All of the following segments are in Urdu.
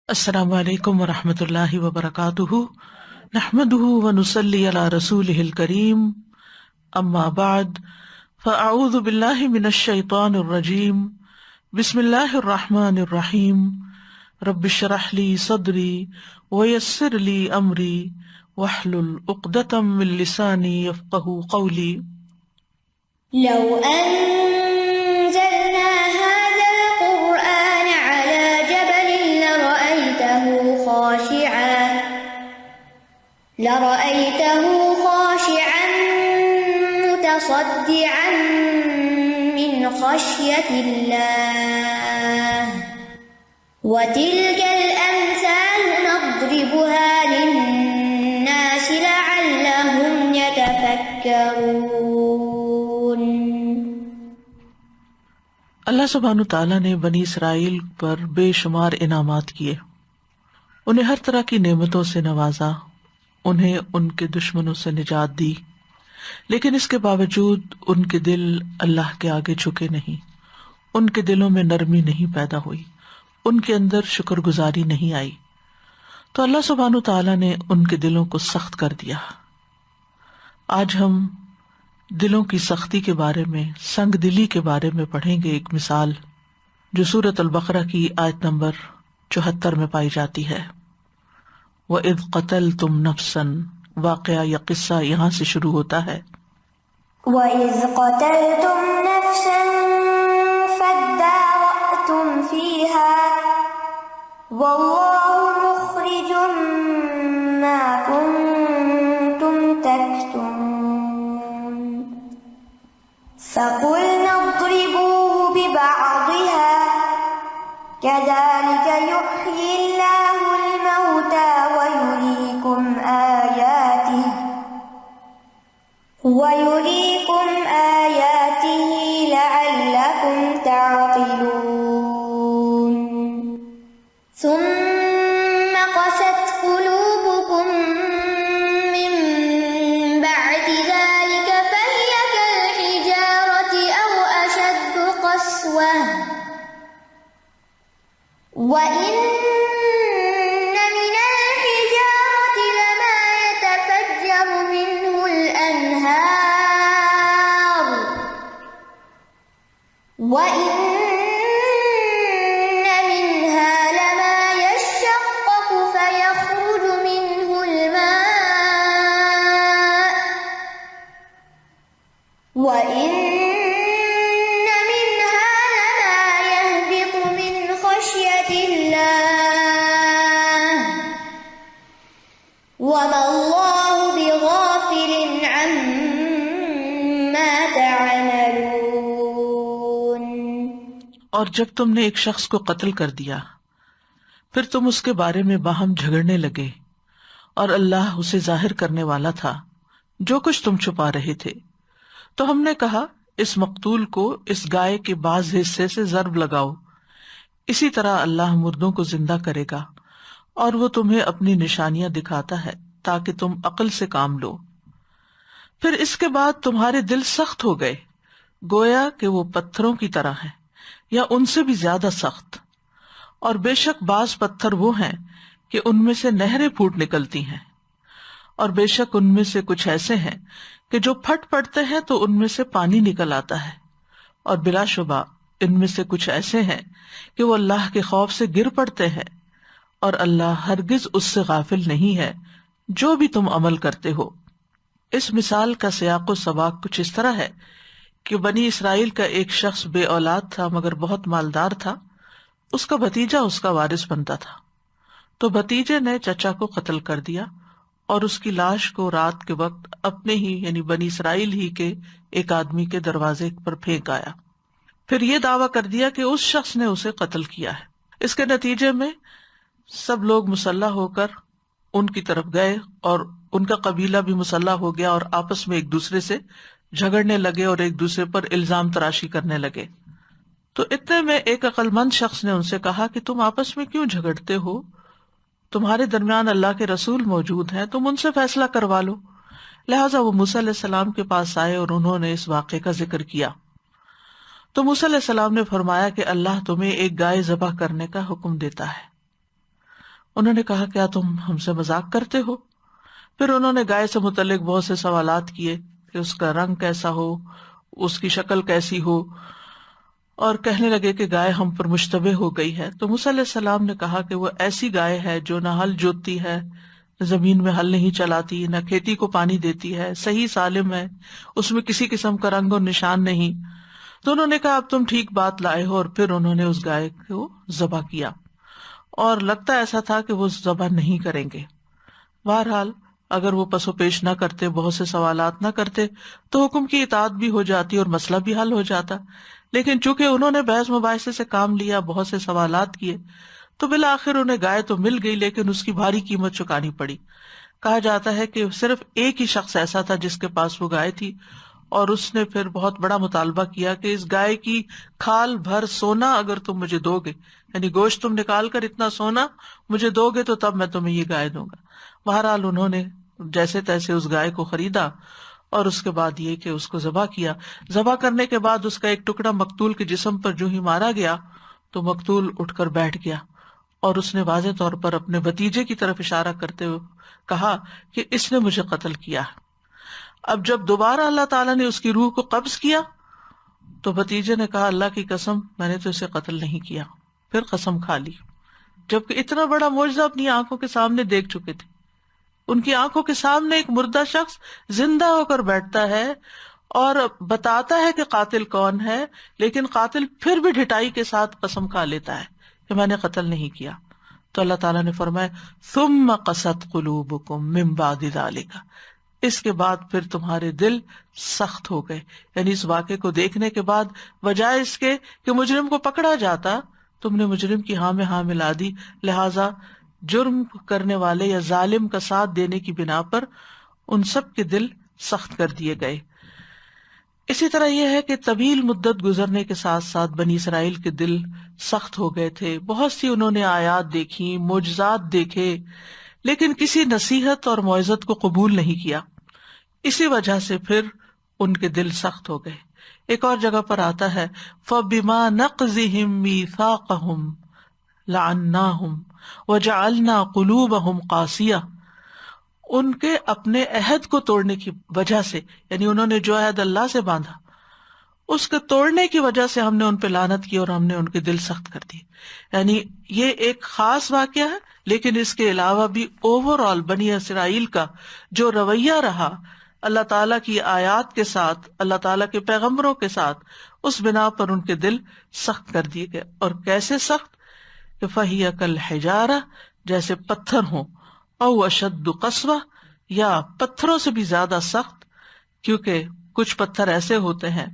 السلام علیکم ورحمۃ اللہ وبرکاتہ، نحمده ونصلی علی رسولہ الکریم، اما بعد فاعوذ باللہ من الشیطان الرجیم، بسم اللہ الرحمن الرحیم، رب اشرح لی صدری ویسر لی امری واحلل عقدۃ من لسانی یفقہوا قولی۔ لو أنزلنا هذا القرآن على جبل لرأيته خاشعا متصدعا من خشية الله وتلك الأمثال نضربها للناس لعلهم يتفكرون۔ اللہ سبحانہ تعالیٰ نے بنی اسرائیل پر بے شمار انعامات کیے، انہیں ہر طرح کی نعمتوں سے نوازا، انہیں ان کے دشمنوں سے نجات دی، لیکن اس کے باوجود ان کے دل اللہ کے آگے جھکے نہیں، ان کے دلوں میں نرمی نہیں پیدا ہوئی، ان کے اندر شکر گزاری نہیں آئی، تو اللہ سبحانہ تعالیٰ نے ان کے دلوں کو سخت کر دیا۔ آج ہم دلوں کی سختی کے بارے میں، سنگ دلی کے بارے میں پڑھیں گے ایک مثال جو سورۃ البقرہ کی آیت نمبر 74 میں پائی جاتی ہے۔ وَإِذْ قَتَلْتُمْ نَفْسًا، واقعہ یا قصہ یہاں سے شروع ہوتا ہے۔ وَإِذْ قَتَلْتُمْ نَفْسًا فَادَّارَأْتُمْ فِيهَا وَاللَّهُ مُخْرِجٌ مَا كُنتُمْ تَكْتُمُونَ فَقُلْنَا اضْرِبُوهُ بِبَعْضِهَا كَذَلِكَ يُحْيِي اللَّهُ الْمَوْتَى وَيُرِيكُمْ آيَاتِهِ لَعَلَّكُمْ تَعْقِلُونَ ثُمَّ قَسَتْ قُلُوبُكُمْ مِنْ بَعْدِ ذَلِكَ فَهِيَ كَالْحِجَارَةِ أَوْ أَشَدُّ قَسْوَةً وَإِنَّ مِنَ الْحِجَارَةِ لَمَا يَتَفَجَّرُ مِنْهُ الْأَنْهَارُ وَإِنَّ مِنْهَا لَمَا يَشَّقَّقُ فَيَخْرُجُ مِنْهُ الْمَاءُ وَإِنَّ مِنْهَا لَمَا يَهْبِطُ مِنْ خَشْيَةِ اللَّهِ وَمَا اللَّهُ بِغَافِلٍ عَمَّا تَعْمَلُونَ۔ اور جب تم نے ایک شخص کو قتل کر دیا، پھر تم اس کے بارے میں باہم جھگڑنے لگے، اور اللہ اسے ظاہر کرنے والا تھا جو کچھ تم چھپا رہے تھے، تو ہم نے کہا اس مقتول کو اس گائے کے بعض حصے سے ضرب لگاؤ، اسی طرح اللہ مردوں کو زندہ کرے گا، اور وہ تمہیں اپنی نشانیاں دکھاتا ہے تاکہ تم عقل سے کام لو۔ پھر اس کے بعد تمہارے دل سخت ہو گئے، گویا کہ وہ پتھروں کی طرح ہیں یا ان سے بھی زیادہ سخت، اور بے شک بعض پتھر وہ ہیں کہ ان میں سے نہریں پھوٹ نکلتی ہیں، اور بے شک ان میں سے کچھ ایسے ہیں کہ جو پھٹ پڑتے ہیں تو ان میں سے پانی نکل آتا ہے، اور بلا شبہ ان میں سے کچھ ایسے ہیں کہ وہ اللہ کے خوف سے گر پڑتے ہیں، اور اللہ ہرگز اس سے غافل نہیں ہے جو بھی تم عمل کرتے ہو۔ اس مثال کا سیاق و سباق کچھ اس طرح ہے کہ بنی اسرائیل کا ایک شخص بے اولاد تھا مگر بہت مالدار تھا، اس کا بھتیجا اس کا وارث بنتا تھا، تو بھتیجے نے چچا کو قتل کر دیا اور اس کی لاش کو رات کے وقت اپنے ہی یعنی بنی اسرائیل ہی کے ایک آدمی کے دروازے پر پھینک آیا، پھر یہ دعویٰ کر دیا کہ اس شخص نے اسے قتل کیا ہے۔ اس کے نتیجے میں سب لوگ مسلح ہو کر ان کی طرف گئے، اور ان کا قبیلہ بھی مسلح ہو گیا، اور آپس میں ایک دوسرے سے جھگڑنے لگے اور ایک دوسرے پر الزام تراشی کرنے لگے۔ تو اتنے میں ایک عقل مند شخص نے ان سے کہا کہ تم آپس میں کیوں جھگڑتے ہو؟ تمہارے درمیان اللہ کے رسول موجود ہیں، تم ان سے فیصلہ کروا لو۔ لہٰذا وہ موسیٰ علیہ السلام کے پاس آئے اور انہوں نے اس واقعے کا ذکر کیا۔ تو موسیٰ علیہ السلام نے فرمایا کہ اللہ تمہیں ایک گائے ذبح کرنے کا حکم دیتا ہے، انہوں نے کہا کیا تم ہم سے مذاق کرتے ہو؟ پھر انہوں نے گائے سے متعلق بہت سے سوالات کیے کہ اس کا رنگ کیسا ہو، اس کی شکل کیسی ہو، اور کہنے لگے کہ گائے ہم پر مشتبہ ہو گئی ہے۔ تو موسیٰ علیہ السلام نے کہا کہ وہ ایسی گائے ہے جو نہ ہل جوتتی ہے، زمین میں ہل نہیں چلاتی، نہ کھیتی کو پانی دیتی ہے، صحیح سالم ہے، اس میں کسی قسم کا رنگ اور نشان نہیں۔ تو انہوں نے کہا اب تم ٹھیک بات لائے ہو، اور پھر انہوں نے اس گائے کو ذبح کیا، اور لگتا ایسا تھا کہ وہ ذبح نہیں کریں گے۔ بہرحال اگر وہ پس و پیش نہ کرتے، بہت سے سوالات نہ کرتے، تو حکم کی اطاعت بھی ہو جاتی اور مسئلہ بھی حل ہو جاتا، لیکن چونکہ انہوں نے بحث مباحثے سے کام لیا، بہت سے سوالات کیے، تو بالآخر انہیں گائے تو مل گئی، لیکن اس کی بھاری قیمت چکانی پڑی۔ کہا جاتا ہے کہ صرف ایک ہی شخص ایسا تھا جس کے پاس وہ گائے تھی، اور اس نے پھر بہت بڑا مطالبہ کیا کہ اس گائے کی کھال بھر سونا اگر تم مجھے دو گے، یعنی گوشت تم نکال کر اتنا سونا مجھے دو گے تو تب میں تمہیں یہ گائے دوں گا۔ بہرحال انہوں نے جیسے تیسے اس گائے کو خریدا، اور اس کے بعد یہ کہ اس کو ذبح کیا۔ ذبح کرنے کے بعد اس کا ایک ٹکڑا مقتول کے جسم پر جو ہی مارا گیا تو مقتول اٹھ کر بیٹھ گیا، اور اس نے واضح طور پر اپنے بھتیجے کی طرف اشارہ کرتے ہوئے کہا کہ اس نے مجھے قتل کیا۔ اب جب دوبارہ اللہ تعالیٰ نے اس کی روح کو قبض کیا تو بھتیجے نے کہا اللہ کی قسم میں نے تو اسے قتل نہیں کیا، پھر قسم کھا لی، جبکہ اتنا بڑا معجزہ اپنی آنکھوں کے سامنے دیکھ چکے تھے۔ ان کی آنکھوں کے سامنے ایک مردہ شخص زندہ ہو کر بیٹھتا ہے اور بتاتا ہے کہ قاتل کون ہے، لیکن قاتل پھر بھی ڈھٹائی کے ساتھ قسم کھا لیتا ہے کہ میں نے قتل نہیں کیا۔ تو اللہ تعالیٰ نے فرمایا ثم قست قلوبکم من بعد ذلک، اس کے بعد پھر تمہارے دل سخت ہو گئے، یعنی اس واقعے کو دیکھنے کے بعد بجائے اس کے کہ مجرم کو پکڑا جاتا، تم نے مجرم کی ہاں میں ہاں ملا دی، لہذا جرم کرنے والے یا ظالم کا ساتھ دینے کی بنا پر ان سب کے دل سخت کر دیے گئے۔ اسی طرح یہ ہے کہ طویل مدت گزرنے کے ساتھ ساتھ بنی اسرائیل کے دل سخت ہو گئے تھے، بہت سی انہوں نے آیات دیکھی، معجزات دیکھے، لیکن کسی نصیحت اور موعظت کو قبول نہیں کیا، اسی وجہ سے پھر ان کے دل سخت ہو گئے۔ ایک اور جگہ پر آتا ہے فَبِمَا نَقْضِهِمْ مِيثَاقَهُمْ لَعَنَّاهُمْ وَجَعَلْنَا قُلُوبَهُمْ قَاسِيَةً، ان کے اپنے عہد کو توڑنے کی وجہ سے، یعنی انہوں نے جو عہد اللہ سے باندھا اس کے توڑنے کی وجہ سے ہم نے ان پہ لعنت کی اور ہم نے ان کے دل سخت کر دیے۔ یعنی یہ ایک خاص واقعہ ہے، لیکن اس کے علاوہ بھی اوور آل بنی اسرائیل کا جو رویہ رہا اللہ تعالیٰ کی آیات کے ساتھ، اللہ تعالیٰ کے پیغمبروں کے ساتھ، اس بنا پر ان کے دل سخت کر دیے گئے۔ اور کیسے سخت کہ فَهِيَ كَالْحِجَارَةِ، جیسے پتھر ہوں، او اشد قسوہ، یا پتھروں سے بھی زیادہ سخت، کیونکہ کچھ پتھر ایسے ہوتے ہیں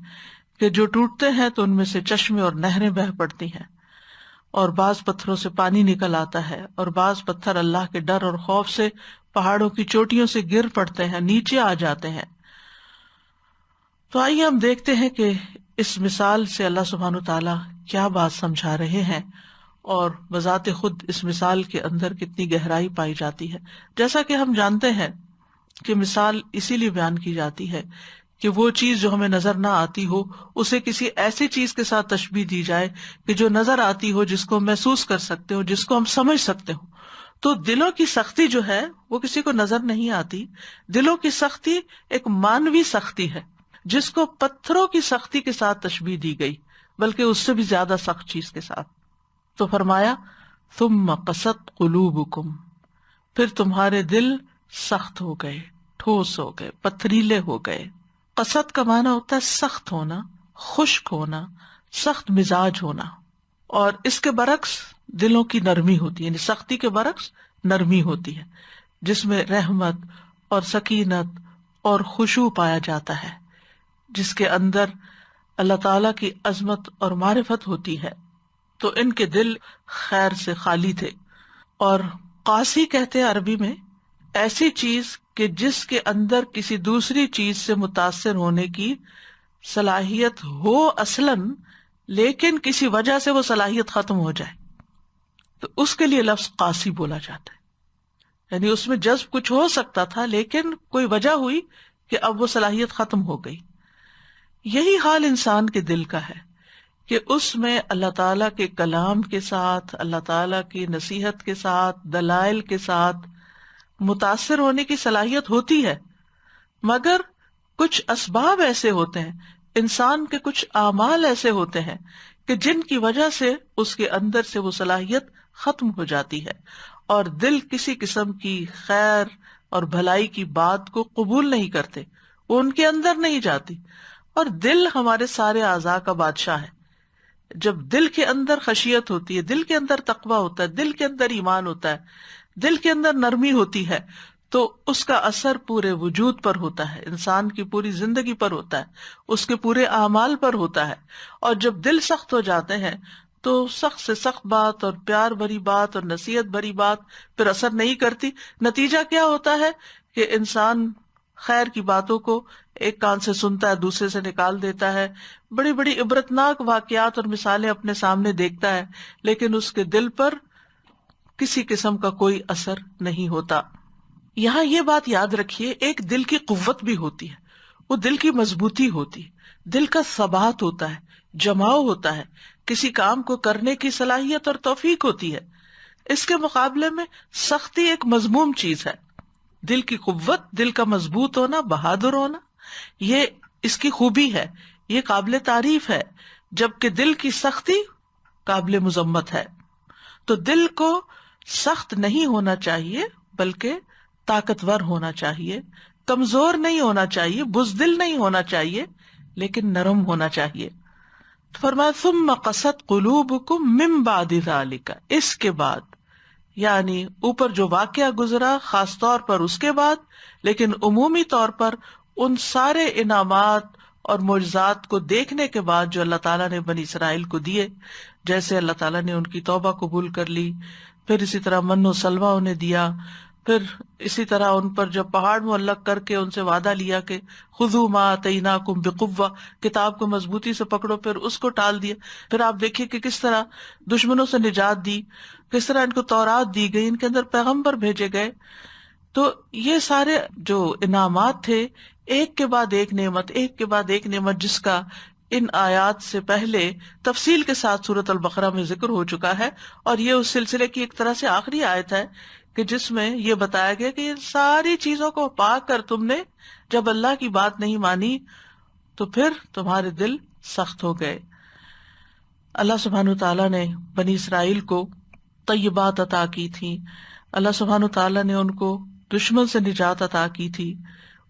کہ جو ٹوٹتے ہیں تو ان میں سے چشمے اور نہریں بہہ پڑتی ہیں، اور بعض پتھروں سے پانی نکل آتا ہے، اور بعض پتھر اللہ کے ڈر اور خوف سے پہاڑوں کی چوٹیوں سے گر پڑتے ہیں، نیچے آ جاتے ہیں۔ تو آئیے ہم دیکھتے ہیں کہ اس مثال سے اللہ سبحانہ وتعالیٰ کیا بات سمجھا رہے ہیں، اور بذات خود اس مثال کے اندر کتنی گہرائی پائی جاتی ہے۔ جیسا کہ ہم جانتے ہیں کہ مثال اسی لیے بیان کی جاتی ہے کہ وہ چیز جو ہمیں نظر نہ آتی ہو اسے کسی ایسی چیز کے ساتھ تشبیہ دی جائے کہ جو نظر آتی ہو، جس کو محسوس کر سکتے ہو، جس کو ہم سمجھ سکتے ہو۔ تو دلوں کی سختی جو ہے وہ کسی کو نظر نہیں آتی، دلوں کی سختی ایک مانوی سختی ہے جس کو پتھروں کی سختی کے ساتھ تشبیہ دی گئی، بلکہ اس سے بھی زیادہ سخت چیز کے ساتھ۔ تو فرمایا ثم قست قلوبکم، پھر تمہارے دل سخت ہو گئے، ٹھوس ہو گئے، پتھریلے ہو گئے۔ قست کا معنی ہوتا ہے سخت ہونا، خشک ہونا، سخت مزاج ہونا، اور اس کے برعکس دلوں کی نرمی ہوتی ہے، یعنی سختی کے برعکس نرمی ہوتی ہے، جس میں رحمت اور سکینت اور خشوع پایا جاتا ہے، جس کے اندر اللہ تعالی کی عظمت اور معرفت ہوتی ہے۔ تو ان کے دل خیر سے خالی تھے۔ اور قاسی کہتے ہیں عربی میں ایسی چیز کہ جس کے اندر کسی دوسری چیز سے متاثر ہونے کی صلاحیت ہو اصلاً، لیکن کسی وجہ سے وہ صلاحیت ختم ہو جائے، تو اس کے لیے لفظ قاسی بولا جاتا ہے۔ یعنی اس میں جذب کچھ ہو سکتا تھا، لیکن کوئی وجہ ہوئی کہ اب وہ صلاحیت ختم ہو گئی۔ یہی حال انسان کے دل کا ہے کہ اس میں اللہ تعالیٰ کے کلام کے ساتھ، اللہ تعالیٰ کی نصیحت کے ساتھ، دلائل کے ساتھ متاثر ہونے کی صلاحیت ہوتی ہے، مگر کچھ اسباب ایسے ہوتے ہیں، انسان کے کچھ اعمال ایسے ہوتے ہیں کہ جن کی وجہ سے اس کے اندر سے وہ صلاحیت ختم ہو جاتی ہے، اور دل کسی قسم کی خیر اور بھلائی کی بات کو قبول نہیں کرتے، وہ ان کے اندر نہیں جاتی۔ اور دل ہمارے سارے اعضاء کا بادشاہ ہے۔ جب دل کے اندر خشیت ہوتی ہے، دل کے اندر تقویٰ ہوتا ہے، دل کے اندر ایمان ہوتا ہے، دل کے اندر نرمی ہوتی ہے، تو اس کا اثر پورے وجود پر ہوتا ہے، انسان کی پوری زندگی پر ہوتا ہے، اس کے پورے اعمال پر ہوتا ہے۔ اور جب دل سخت ہو جاتے ہیں تو سخت سے سخت بات اور پیار بھری بات اور نصیحت بھری بات پھر اثر نہیں کرتی۔ نتیجہ کیا ہوتا ہے کہ انسان خیر کی باتوں کو ایک کان سے سنتا ہے، دوسرے سے نکال دیتا ہے، بڑی بڑی عبرتناک واقعات اور مثالیں اپنے سامنے دیکھتا ہے، لیکن اس کے دل پر کسی قسم کا کوئی اثر نہیں ہوتا۔ یہاں یہ بات یاد رکھیے، ایک دل کی قوت بھی ہوتی ہے، وہ دل کی مضبوطی ہوتی ہے، دل کا ثبات ہوتا ہے، جماؤ ہوتا ہے، کسی کام کو کرنے کی صلاحیت اور توفیق ہوتی ہے۔ اس کے مقابلے میں سختی ایک مذموم چیز ہے۔ دل کی قوت، دل کا مضبوط ہونا، بہادر ہونا، یہ اس کی خوبی ہے، یہ قابل تعریف ہے، جبکہ دل کی سختی قابل مذمت ہے۔ تو دل کو سخت نہیں ہونا چاہیے بلکہ طاقتور ہونا چاہیے، کمزور نہیں ہونا چاہیے، بزدل نہیں ہونا چاہیے، لیکن نرم ہونا چاہیے۔ فرمایا ثم قست قلوبکم من بعد ذلک، اس کے بعد، یعنی اوپر جو واقعہ گزرا خاص طور پر اس کے بعد، لیکن عمومی طور پر ان سارے انعامات اور معجزات کو دیکھنے کے بعد جو اللہ تعالیٰ نے بنی اسرائیل کو دیے، جیسے اللہ تعالیٰ نے ان کی توبہ قبول کر لی، پھر اسی طرح من و سلوہ انہیں دیا، پھر اسی طرح ان پر جب پہاڑ معلق کر کے ان سے وعدہ لیا کہ خذوا ما آتیناکم بقوہ، کتاب کو مضبوطی سے پکڑو، پھر اس کو ٹال دیا۔ پھر آپ دیکھیے کہ کس طرح دشمنوں سے نجات دی، کس طرح ان کو تورات دی گئی، ان کے اندر پیغمبر بھیجے گئے۔ تو یہ سارے جو انعامات تھے، ایک کے بعد ایک نعمت، ایک کے بعد ایک نعمت، جس کا ان آیات سے پہلے تفصیل کے ساتھ سورۃ البقرہ میں ذکر ہو چکا ہے، اور یہ اس سلسلے کی ایک طرح سے آخری آیت ہے کہ جس میں یہ بتایا گیا کہ ان ساری چیزوں کو پا کر تم نے جب اللہ کی بات نہیں مانی تو پھر تمہارے دل سخت ہو گئے۔ اللہ سبحانہ وتعالیٰ نے بنی اسرائیل کو طیبات عطا کی تھی، اللہ سبحانہ وتعالیٰ نے ان کو دشمن سے نجات عطا کی تھی،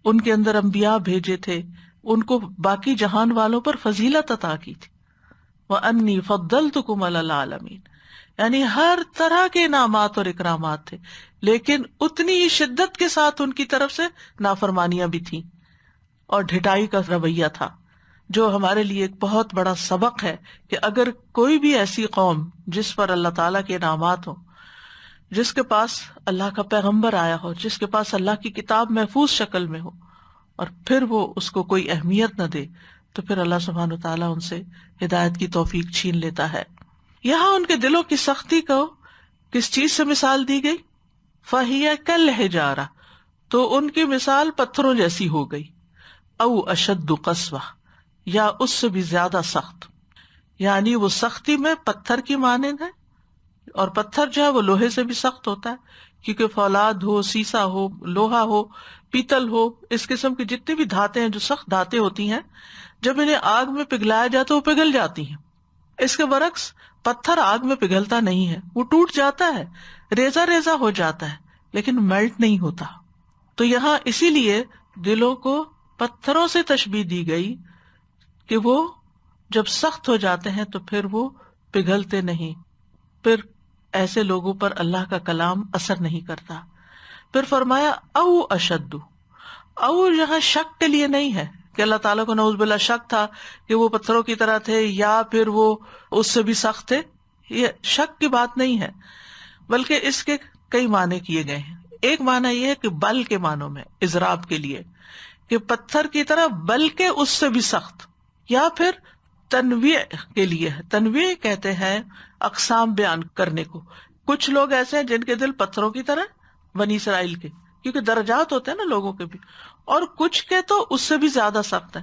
ان کے اندر انبیاء بھیجے تھے، ان کو باقی جہان والوں پر فضیلت عطا کی تھی۔ وَأَنِّي فَضَّلْتُكُمْ عَلَى الْعَالَمِينَ، یعنی ہر طرح کے انعامات اور اکرامات تھے، لیکن اتنی ہی شدت کے ساتھ ان کی طرف سے نافرمانیاں بھی تھیں اور ڈھٹائی کا رویہ تھا، جو ہمارے لیے ایک بہت بڑا سبق ہے کہ اگر کوئی بھی ایسی قوم جس پر اللہ تعالیٰ کے انعامات ہوں، جس کے پاس اللہ کا پیغمبر آیا ہو، جس کے پاس اللہ کی کتاب محفوظ شکل میں ہو، اور پھر وہ اس کو کوئی اہمیت نہ دے، تو پھر اللہ سبحانہ وتعالیٰ ان سے ہدایت کی توفیق چھین لیتا ہے۔ یہاں ان کے دلوں کی سختی کو کس چیز سے مثال دی گئی؟ فَهِيَ كَالْحِجَارَةِ، تو ان کی مثال پتھروں جیسی ہو گئی، او اشد قسوہ، یا اس سے بھی زیادہ سخت، یعنی وہ سختی میں پتھر کی مانند ہے، اور پتھر جو ہے وہ لوہے سے بھی سخت ہوتا ہے، کیونکہ فولاد ہو، سیسا ہو، لوہا ہو، پیتل ہو، اس قسم کی جتنی بھی دھاتیں ہیں جو سخت دھاتیں ہوتی ہیں، جب انہیں آگ میں پگھلایا جاتا ہے وہ پگھل جاتی ہیں۔ اس کے برعکس پتھر آگ میں پگھلتا نہیں ہے، وہ ٹوٹ جاتا ہے، ریزہ ریزہ ہو جاتا ہے، لیکن میلٹ نہیں ہوتا۔ تو یہاں اسی لیے دلوں کو پتھروں سے تشبیہ دی گئی کہ وہ جب سخت ہو جاتے ہیں تو پھر وہ پگھلتے نہیں، پھر ایسے لوگوں پر اللہ کا کلام اثر نہیں کرتا۔ پھر فرمایا او اشد، او یہاں شک کے لیے نہیں ہے کہ اللہ تعالیٰ کو نعوذ باللہ شک تھا کہ وہ پتھروں کی طرح تھے یا پھر وہ اس سے بھی سخت تھے، یہ شک کی بات نہیں ہے، بلکہ اس کے کئی معنی کیے گئے ہیں۔ ایک معنی یہ ہے کہ بل کے معنوں میں اضراب کے لیے، کہ پتھر کی طرح بلکہ اس سے بھی سخت، یا پھر تنویع کے لیے ہے۔ تنویع کہتے ہیں اقسام بیان کرنے کو۔ کچھ لوگ ایسے ہیں جن کے دل پتھروں کی طرح، بنی اسرائیل کے، کیونکہ درجات ہوتے ہیں نا لوگوں کے بھی، اور کچھ کے تو اس سے بھی زیادہ سخت ہے،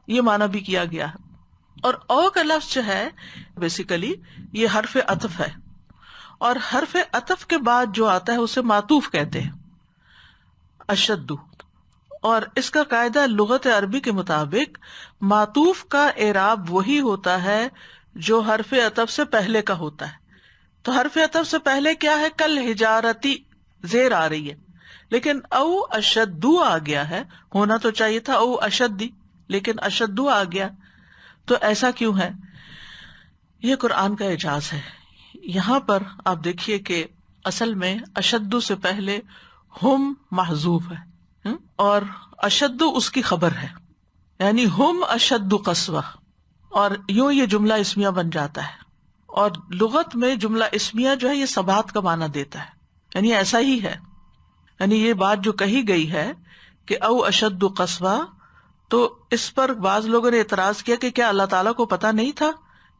یہ معنی بھی کیا گیا ہے۔ اور او کا لفظ جو ہے بیسیکلی یہ حرف عطف ہے، اور حرف عطف کے بعد جو آتا ہے اسے معطوف کہتے ہیں، اشد. اور اس کا قاعدہ لغت عربی کے مطابق معطوف کا اعراب وہی ہوتا ہے جو حرف عطف سے پہلے کا ہوتا ہے. تو حرف عطف سے پہلے کیا ہے؟ کل حجارتی زیر آ رہی ہے، لیکن او اشدو آ گیا ہے. ہونا تو چاہیے تھا او اشدی، لیکن اشدو آ گیا. تو ایسا کیوں ہے؟ یہ قرآن کا اعجاز ہے. یہاں پر آپ دیکھیے کہ اصل میں اشدو سے پہلے ہم محذوف ہے، اور اشد اس کی خبر ہے، یعنی ہم اشد قسوہ، اور یوں یہ جملہ اسمیہ بن جاتا ہے. اور لغت میں جملہ اسمیہ جو ہے یہ ثبات کا معنی دیتا ہے، یعنی ایسا ہی ہے. یعنی یہ بات جو کہی گئی ہے کہ او اشد قسوہ، تو اس پر بعض لوگوں نے اعتراض کیا کہ کیا اللہ تعالیٰ کو پتا نہیں تھا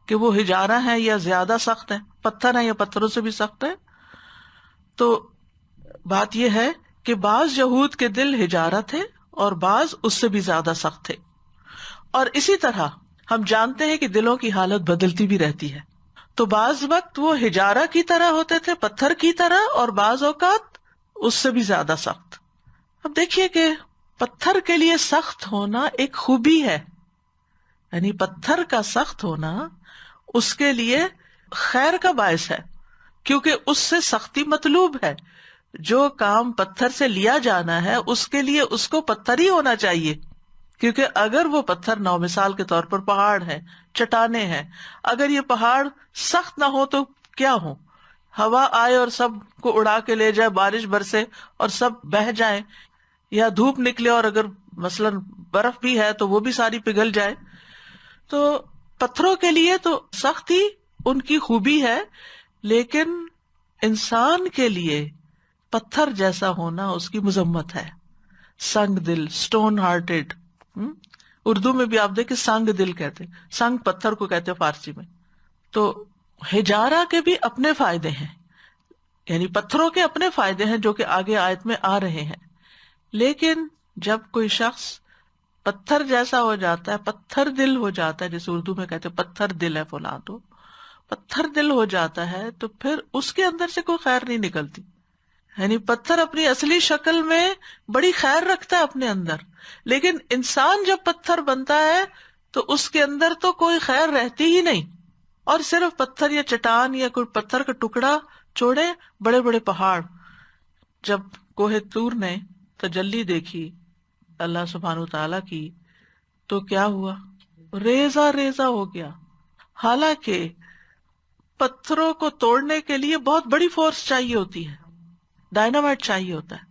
کہ وہ حجارہ ہیں یا زیادہ سخت ہیں، پتھر ہیں یا پتھروں سے بھی سخت ہیں؟ تو بات یہ ہے کہ بعض یہود کے دل حجارہ تھے اور بعض اس سے بھی زیادہ سخت تھے. اور اسی طرح ہم جانتے ہیں کہ دلوں کی حالت بدلتی بھی رہتی ہے، تو بعض وقت وہ حجارہ کی طرح ہوتے تھے، پتھر کی طرح، اور بعض اوقات اس سے بھی زیادہ سخت. اب دیکھیے کہ پتھر کے لیے سخت ہونا ایک خوبی ہے، یعنی پتھر کا سخت ہونا اس کے لیے خیر کا باعث ہے، کیونکہ اس سے سختی مطلوب ہے. جو کام پتھر سے لیا جانا ہے اس کے لیے اس کو پتھر ہی ہونا چاہیے، کیونکہ اگر وہ پتھر نو مثال کے طور پر پہاڑ ہے، چٹانیں ہیں، اگر یہ پہاڑ سخت نہ ہو تو کیا ہو؟ ہوا آئے اور سب کو اڑا کے لے جائے، بارش برسے اور سب بہہ جائیں، یا دھوپ نکلے اور اگر مثلاً برف بھی ہے تو وہ بھی ساری پگھل جائے. تو پتھروں کے لیے تو سختی ان کی خوبی ہے، لیکن انسان کے لیے پتھر جیسا ہونا اس کی مذمت ہے. سنگ دل، اسٹون ہارٹیڈ. اردو میں بھی آپ دیکھیں سنگ دل کہتے، سنگ پتھر کو کہتے فارسی میں. تو حجارہ کے بھی اپنے فائدے ہیں، یعنی پتھروں کے اپنے فائدے ہیں جو کہ آگے آیت میں آ رہے ہیں. لیکن جب کوئی شخص پتھر جیسا ہو جاتا ہے، پتھر دل ہو جاتا ہے، جیسے اردو میں کہتے پتھر دل ہے فلاں، تو پتھر دل ہو جاتا ہے تو پھر اس کے اندر سے کوئی خیر نہیں نکلتی. یعنی پتھر اپنی اصلی شکل میں بڑی خیر رکھتا ہے اپنے اندر، لیکن انسان جب پتھر بنتا ہے تو اس کے اندر تو کوئی خیر رہتی ہی نہیں. اور صرف پتھر یا چٹان یا کوئی پتھر کا ٹکڑا چھوڑے، بڑے بڑے پہاڑ. جب کوہ طور نے تجلی دیکھی اللہ سبحانہ تعالیٰ کی تو کیا ہوا؟ ریزہ ریزہ ہو گیا. حالانکہ پتھروں کو توڑنے کے لیے بہت بڑی فورس چاہیے ہوتی ہے، ڈائنامائٹ چاہیے ہوتا ہے،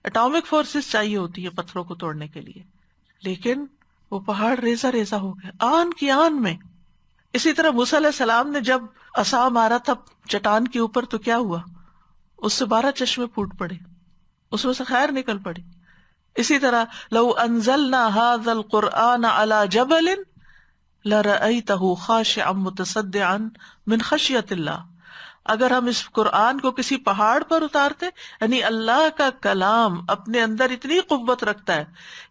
اٹامک فورسز چاہیے ہوتی ہے پتھروں کو توڑنے کے لیے، لیکن وہ پہاڑ ریزہ ریزہ ہو گیا آن کی آن میں. اسی طرح موسیٰ علیہ السلام نے جب عصا مارا تھا چٹان کے اوپر تو کیا ہوا؟ اس سے 12 چشمے پھوٹ پڑے، اس میں سے خیر نکل پڑی. اسی طرح لو انزلنا هذا القرآن على جبل لرأيته خاشعا متصدعا من خشیۃ اللہ. اگر ہم اس قرآن کو کسی پہاڑ پر اتارتے، یعنی اللہ کا کلام اپنے اندر اتنی قوت رکھتا ہے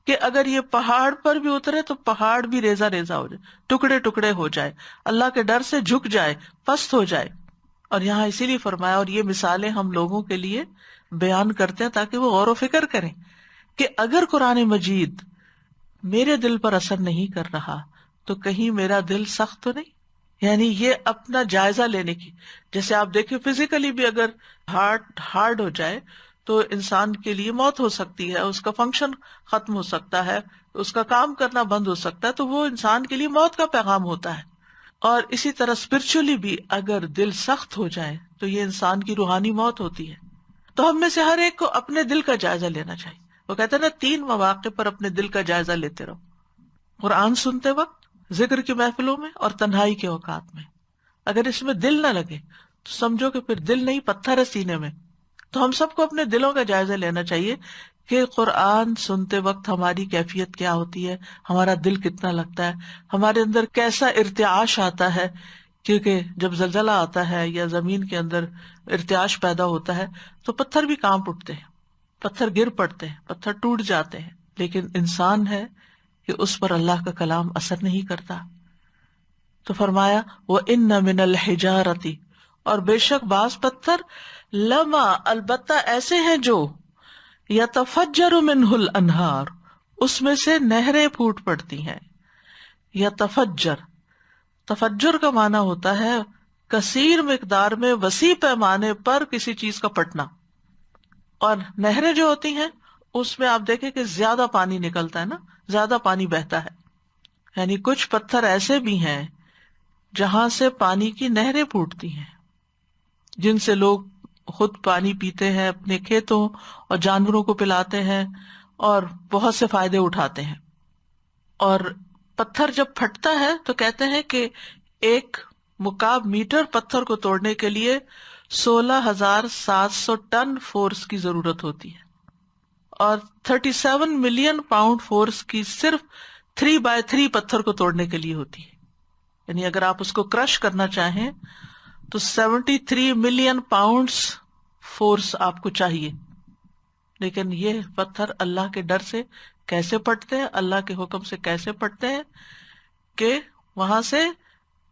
کہ اگر یہ پہاڑ پر بھی اترے تو پہاڑ بھی ریزہ ریزہ ہو جائے، ٹکڑے ٹکڑے ہو جائے، اللہ کے ڈر سے جھک جائے، پست ہو جائے. اور یہاں اسی لیے فرمایا، اور یہ مثالیں ہم لوگوں کے لیے بیان کرتے ہیں تاکہ وہ غور و فکر کریں کہ اگر قرآن مجید میرے دل پر اثر نہیں کر رہا تو کہیں میرا دل سخت تو نہیں. یعنی یہ اپنا جائزہ لینے کی، جیسے آپ دیکھیں فزیکلی بھی اگر ہارٹ ہارڈ ہو جائے تو انسان کے لیے موت ہو سکتی ہے، اس کا فنکشن ختم ہو سکتا ہے، اس کا کام کرنا بند ہو سکتا ہے، تو وہ انسان کے لیے موت کا پیغام ہوتا ہے. اور اسی طرح اسپرچولی بھی اگر دل سخت ہو جائے تو یہ انسان کی روحانی موت ہوتی ہے. تو ہم میں سے ہر ایک کو اپنے دل کا جائزہ لینا چاہیے. وہ کہتے ہیں نا 3 مواقع پر اپنے دل کا جائزہ لیتے رہو، قرآن سنتے وقت، ذکر کی محفلوں میں، اور تنہائی کے اوقات میں. اگر اس میں دل نہ لگے تو سمجھو کہ پھر دل نہیں پتھر ہے سینے میں. تو ہم سب کو اپنے دلوں کا جائزہ لینا چاہیے کہ قرآن سنتے وقت ہماری کیفیت کیا ہوتی ہے، ہمارا دل کتنا لگتا ہے، ہمارے اندر کیسا ارتعاش آتا ہے. کیونکہ جب زلزلہ آتا ہے یا زمین کے اندر ارتعاش پیدا ہوتا ہے تو پتھر بھی کانپ اٹھتے ہیں، پتھر گر پڑتے ہیں، پتھر ٹوٹ جاتے ہیں. لیکن انسان ہے کہ اس پر اللہ کا کلام اثر نہیں کرتا. تو فرمایا وَإِنَّ مِنَ الْحِجَارَةِ، اور بے شک بعض پتھر لما البتہ ایسے ہیں جو یتفجر منہ الانہار، اس میں سے نہریں پھوٹ پڑتی ہیں. یتفجر، تفجر کا معنی ہوتا ہے کثیر مقدار میں وسیع پیمانے پر کسی چیز کا پھٹنا. اور نہریں جو ہوتی ہیں اس میں آپ دیکھیں کہ زیادہ پانی نکلتا ہے نا، زیادہ پانی بہتا ہے. یعنی کچھ پتھر ایسے بھی ہیں جہاں سے پانی کی نہریں پھوٹتی ہیں، جن سے لوگ خود پانی پیتے ہیں، اپنے کھیتوں اور جانوروں کو پلاتے ہیں اور بہت سے فائدے اٹھاتے ہیں. اور پتھر جب پھٹتا ہے تو کہتے ہیں کہ ایک مکعب میٹر پتھر کو توڑنے کے لیے 16,700 ٹن فورس کی ضرورت ہوتی ہے، اور 37 ملین پاؤنڈ فورس کی صرف 3x3 پتھر کو توڑنے کے لیے ہوتی ہے. یعنی اگر آپ اس کو کرش کرنا چاہیں تو 73 ملین پاؤنڈز فورس آپ کو چاہیے. لیکن یہ پتھر اللہ کے ڈر سے کیسے پھٹتے ہیں، اللہ کے حکم سے کیسے پھٹتے ہیں کہ وہاں سے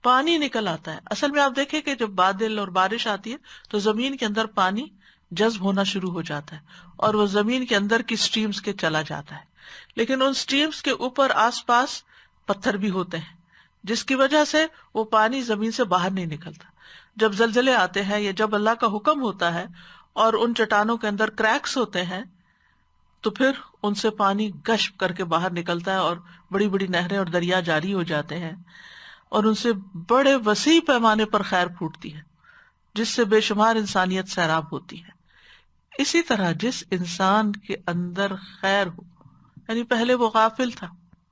پانی نکل آتا ہے. اصل میں آپ دیکھیں کہ جب بادل اور بارش آتی ہے تو زمین کے اندر پانی جذب ہونا شروع ہو جاتا ہے اور وہ زمین کے اندر کی سٹریمز کے چلا جاتا ہے. لیکن ان سٹریمز کے اوپر آس پاس پتھر بھی ہوتے ہیں جس کی وجہ سے وہ پانی زمین سے باہر نہیں نکلتا. جب زلزلے آتے ہیں یا جب اللہ کا حکم ہوتا ہے اور ان چٹانوں کے اندر کریکس ہوتے ہیں تو پھر ان سے پانی گشت کر کے باہر نکلتا ہے اور بڑی بڑی نہریں اور دریا جاری ہو جاتے ہیں اور ان سے بڑے وسیع پیمانے پر خیر پھوٹتی ہے جس سے بے شمار انسانیت سیراب ہوتی ہے. اسی طرح جس انسان کے اندر خیر ہو، یعنی پہلے وہ غافل تھا،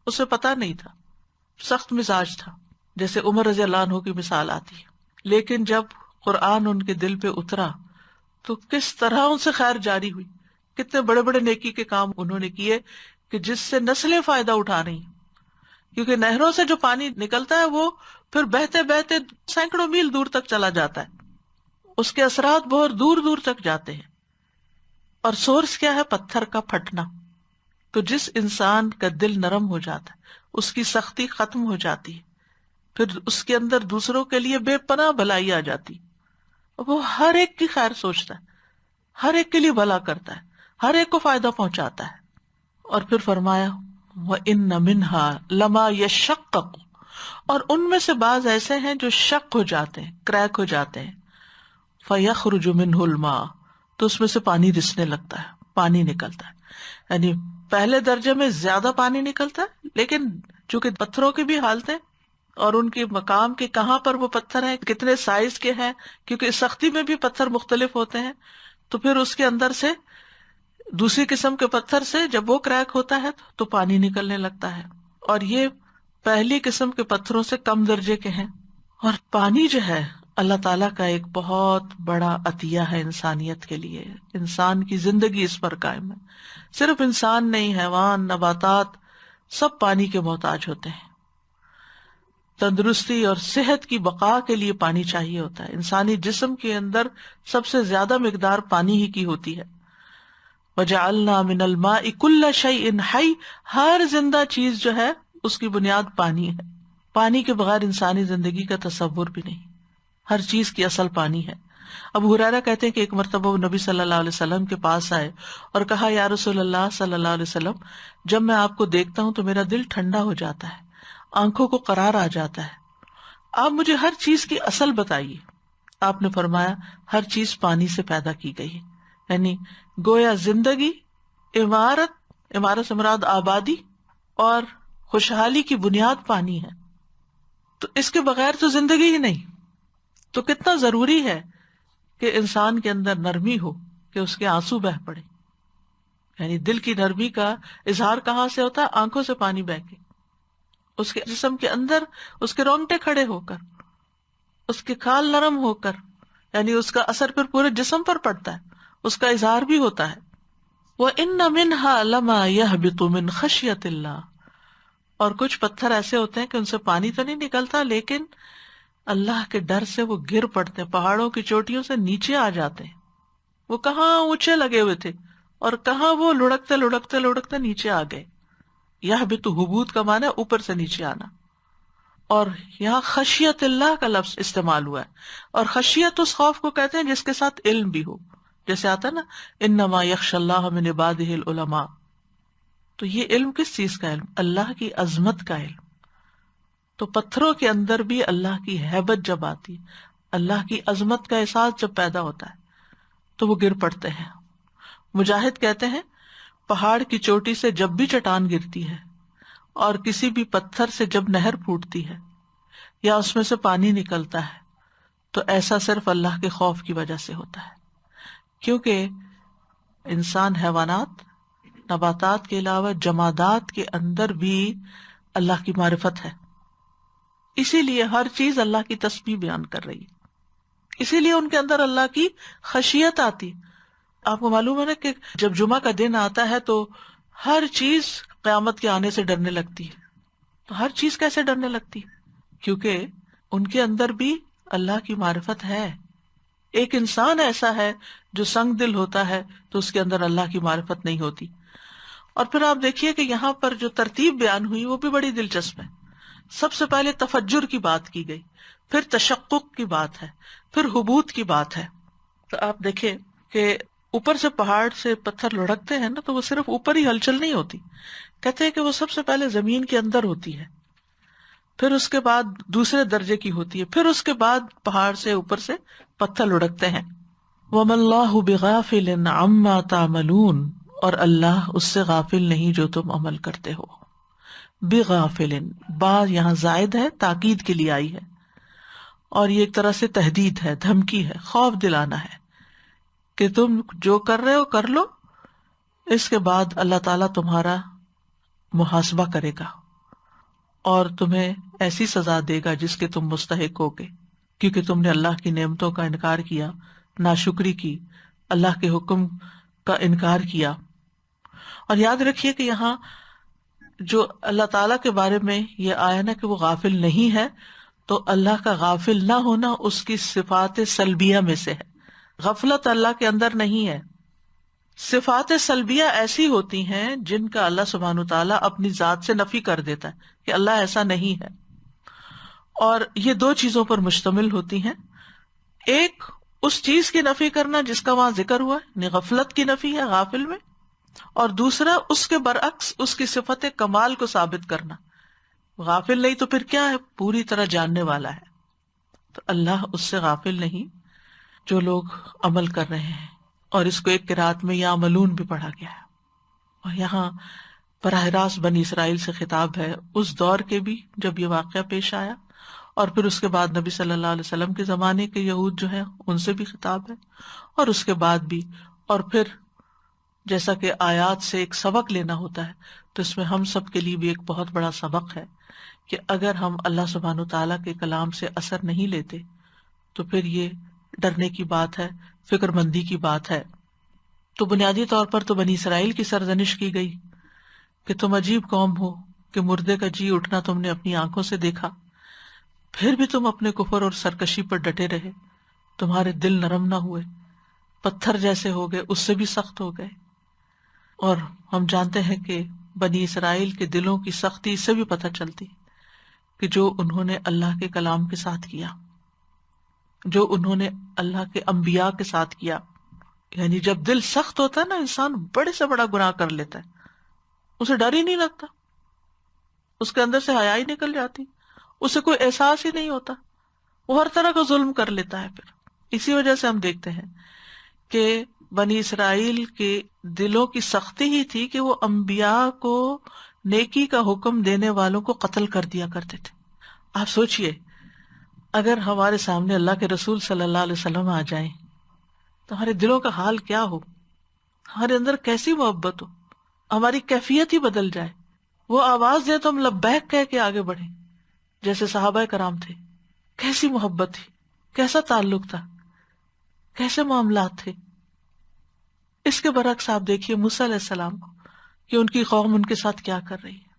اسے پتا نہیں تھا، سخت مزاج تھا، جیسے عمر رضی اللہ عنہ کی مثال آتی ہے، لیکن جب قرآن ان کے دل پہ اترا تو کس طرح ان سے خیر جاری ہوئی، کتنے بڑے بڑے نیکی کے کام انہوں نے کیے کہ جس سے نسلیں فائدہ اٹھا رہی ہیں. کیونکہ نہروں سے جو پانی نکلتا ہے وہ پھر بہتے بہتے سینکڑوں میل دور تک چلا جاتا ہے، اس کے اثرات بہت دور دور تک جاتے ہیں. اور سورس کیا ہے؟ پتھر کا پھٹنا. تو جس انسان کا دل نرم ہو جاتا ہے، اس کی سختی ختم ہو جاتی ہے، پھر اس کے اندر دوسروں کے لیے بے پناہ بھلائی آ جاتی، وہ ہر ایک کی خیر سوچتا ہے، ہر ایک کے لیے بھلا کرتا ہے، ہر ایک کو فائدہ پہنچاتا ہے. اور پھر فرمایا وَإِنَّ مِنْهَا لَمَا يَشَّقَّقُ، اور ان میں سے بعض ایسے ہیں جو شق ہو جاتے ہیں، کریک ہو جاتے ہیں. فَيَخْرُجُ مِنْهُ الْمَاءُ، تو اس میں سے پانی رسنے لگتا ہے، پانی نکلتا ہے. یعنی پہلے درجے میں زیادہ پانی نکلتا ہے، لیکن چونکہ پتھروں کی بھی حالتیں اور ان کے مقام کے کہاں پر وہ پتھر ہیں، کتنے سائز کے ہیں، کیونکہ اس سختی میں بھی پتھر مختلف ہوتے ہیں، تو پھر اس کے اندر سے دوسری قسم کے پتھر سے جب وہ کریک ہوتا ہے تو پانی نکلنے لگتا ہے. اور یہ پہلی قسم کے پتھروں سے کم درجے کے ہیں. اور پانی جو ہے اللہ تعالیٰ کا ایک بہت بڑا عطیہ ہے انسانیت کے لیے. انسان کی زندگی اس پر قائم ہے. صرف انسان نہیں، حیوان، نباتات سب پانی کے محتاج ہوتے ہیں. تندرستی اور صحت کی بقا کے لیے پانی چاہیے ہوتا ہے. انسانی جسم کے اندر سب سے زیادہ مقدار پانی ہی کی ہوتی ہے. وَجَعَلْنَا مِنَ الْمَاءِ كُلَّ شَيْءٍ حَيٍّ، ہر زندہ چیز جو ہے اس کی بنیاد پانی ہے. پانی کے بغیر انسانی زندگی کا تصور بھی نہیں. ہر چیز کی اصل پانی ہے. ابو ہریرہ کہتے ہیں کہ ایک مرتبہ وہ نبی صلی اللہ علیہ وسلم کے پاس آئے اور کہا یا رسول اللہ صلی اللہ علیہ وسلم، جب میں آپ کو دیکھتا ہوں تو میرا دل ٹھنڈا ہو جاتا ہے، آنکھوں کو قرار آ جاتا ہے، آپ مجھے ہر چیز کی اصل بتائیے. آپ نے فرمایا ہر چیز پانی سے پیدا کی گئی. یعنی گویا زندگی، عمارت سے مراد آبادی اور خوشحالی کی بنیاد پانی ہے. تو اس کے بغیر تو زندگی ہی نہیں. تو کتنا ضروری ہے کہ انسان کے اندر نرمی ہو، کہ اس کے آنسو بہ پڑے. یعنی دل کی نرمی کا اظہار کہاں سے ہوتا ہے؟ آنکھوں سے پانی بہ کے، اس کے جسم کے اندر اس کے رونگٹے کھڑے ہو کر، اس کے کھال نرم ہو کر، یعنی اس کا اثر پھر پورے جسم پر پڑتا ہے، اس کا اظہار بھی ہوتا ہے. وَإِنَّ مِنْهَا لَمَا يَهْبِطُ مِنْ خَشْيَةِ اللَّهِ، اور کچھ پتھر ایسے ہوتے ہیں کہ ان سے پانی تو نہیں نکلتا لیکن اللہ کے ڈر سے وہ گر پڑتے ہیں، پہاڑوں کی چوٹیوں سے نیچے آ جاتے ہیں. وہ کہاں اونچے لگے ہوئے تھے اور کہاں وہ لڑکتے لڑکتے لڑکتے نیچے آ گئے. یہبط، حبوط کا معنی ہے اوپر سے نیچے آنا. اور یہاں خشیت اللہ کا لفظ استعمال ہوا ہے، اور خشیت اس خوف کو کہتے ہیں جس کے ساتھ علم بھی ہو، جیسے آتا ہے نا انما یخشی اللہ من عبادہ العلماء. تو یہ علم کس چیز کا علم؟ اللہ کی عظمت کا علم. تو پتھروں کے اندر بھی اللہ کی ہیبت جب آتی، اللہ کی عظمت کا احساس جب پیدا ہوتا ہے تو وہ گر پڑتے ہیں. مجاہد کہتے ہیں پہاڑ کی چوٹی سے جب بھی چٹان گرتی ہے اور کسی بھی پتھر سے جب نہر پھوٹتی ہے یا اس میں سے پانی نکلتا ہے تو ایسا صرف اللہ کے خوف کی وجہ سے ہوتا ہے، کیونکہ انسان، حیوانات، نباتات کے علاوہ جمادات کے اندر بھی اللہ کی معرفت ہے. اسی لیے ہر چیز اللہ کی تسبیح بیان کر رہی ہے، اسی لیے ان کے اندر اللہ کی خشیت آتی. آپ کو معلوم ہے نا کہ جب جمعہ کا دن آتا ہے تو ہر چیز قیامت کے آنے سے ڈرنے لگتی ہے. تو ہر چیز کیسے ڈرنے لگتی ہے؟ کیونکہ ان کے اندر بھی اللہ کی معرفت ہے. ایک انسان ایسا ہے جو سنگ دل ہوتا ہے تو اس کے اندر اللہ کی معرفت نہیں ہوتی. اور پھر آپ دیکھیے کہ یہاں پر جو ترتیب بیان ہوئی وہ بھی بڑی دلچسپ ہے. سب سے پہلے تفجر کی بات کی گئی، پھر تشقق کی بات ہے، پھر حبوط کی بات ہے. تو آپ دیکھیں کہ اوپر سے پہاڑ سے پتھر لڑکتے ہیں نا تو وہ صرف اوپر ہی ہلچل نہیں ہوتی، کہتے ہیں کہ وہ سب سے پہلے زمین کے اندر ہوتی ہے، پھر اس کے بعد دوسرے درجے کی ہوتی ہے، پھر اس کے بعد پہاڑ سے اوپر سے پتھر لڑکتے ہیں. وَمَا اللَّهُ بِغَافِلٍ عَمَّا تَعْمَلُونَ، اور اللہ اس سے غافل نہیں جو تم عمل کرتے ہو. بِغَافِلٍ، با یہاں زائد ہے، تاکید کے لیے آئی ہے، اور یہ ایک طرح سے تہدید ہے، دھمکی ہے، خوف دلانا ہے کہ تم جو کر رہے ہو کر لو، اس کے بعد اللہ تعالیٰ تمہارا محاسبہ کرے گا اور تمہیں ایسی سزا دے گا جس کے تم مستحق ہوگے، کیونکہ تم نے اللہ کی نعمتوں کا انکار کیا، ناشکری کی، اللہ کے حکم کا انکار کیا. اور یاد رکھیے کہ یہاں جو اللہ تعالیٰ کے بارے میں یہ آیا نا کہ وہ غافل نہیں ہے، تو اللہ کا غافل نہ ہونا اس کی صفات سلبیہ میں سے ہے. غفلت اللہ کے اندر نہیں ہے. صفات سلبیہ ایسی ہوتی ہیں جن کا اللہ سبحانہ وتعالیٰ اپنی ذات سے نفی کر دیتا ہے کہ اللہ ایسا نہیں ہے، اور یہ دو چیزوں پر مشتمل ہوتی ہیں. ایک اس چیز کی نفی کرنا جس کا وہاں ذکر ہوا ہے، یعنی غفلت کی نفی ہے غافل میں، اور دوسرا اس کے برعکس اس کی صفت کمال کو ثابت کرنا. غافل نہیں تو پھر کیا ہے؟ پوری طرح جاننے والا ہے. تو اللہ اس سے غافل نہیں جو لوگ عمل کر رہے ہیں. اور اس کو ایک قرات میں یعملون بھی پڑھا گیا ہے. اور یہاں براہ راست بنی اسرائیل سے خطاب ہے، اس دور کے بھی جب یہ واقعہ پیش آیا، اور پھر اس کے بعد نبی صلی اللہ علیہ وسلم کے زمانے کے یہود جو ہیں ان سے بھی خطاب ہے، اور اس کے بعد بھی. اور پھر جیسا کہ آیات سے ایک سبق لینا ہوتا ہے تو اس میں ہم سب کے لیے بھی ایک بہت بڑا سبق ہے کہ اگر ہم اللہ سبحانہ وتعالیٰ کے کلام سے اثر نہیں لیتے تو پھر یہ ڈرنے کی بات ہے، فکر مندی کی بات ہے. تو بنیادی طور پر تو بنی اسرائیل کی سرزنش کی گئی کہ تم عجیب قوم ہو کہ مردے کا جی اٹھنا تم نے اپنی آنکھوں سے دیکھا، پھر بھی تم اپنے کفر اور سرکشی پر ڈٹے رہے، تمہارے دل نرم نہ ہوئے، پتھر جیسے ہو گئے، اس سے بھی سخت ہو گئے. اور ہم جانتے ہیں کہ بنی اسرائیل کے دلوں کی سختی اس سے بھی پتہ چلتی کہ جو انہوں نے اللہ کے کلام کے ساتھ کیا، جو انہوں نے اللہ کے انبیاء کے ساتھ کیا. یعنی جب دل سخت ہوتا ہے نا، انسان بڑے سے بڑا گناہ کر لیتا ہے، اسے ڈر ہی نہیں لگتا، اس کے اندر سے حیا ہی نکل جاتی، اسے کوئی احساس ہی نہیں ہوتا، وہ ہر طرح کا ظلم کر لیتا ہے. پھر اسی وجہ سے ہم دیکھتے ہیں کہ بنی اسرائیل کے دلوں کی سختی ہی تھی کہ وہ انبیاء کو نیکی کا حکم دینے والوں کو قتل کر دیا کرتے تھے. آپ سوچئے اگر ہمارے سامنے اللہ کے رسول صلی اللہ علیہ وسلم آ جائیں تو ہمارے دلوں کا حال کیا ہو، ہمارے اندر کیسی محبت ہو، ہماری کیفیت ہی بدل جائے. وہ آواز دے تو ہم لبیک کہہ کے آگے بڑھیں جیسے صحابہ کرام تھے. کیسی محبت تھی، کیسا تعلق تھا، کیسے معاملات تھے. اس کے برعکس آپ دیکھیے موسیٰ علیہ السلام کو کہ ان کی قوم ان کے ساتھ کیا کر رہی ہے.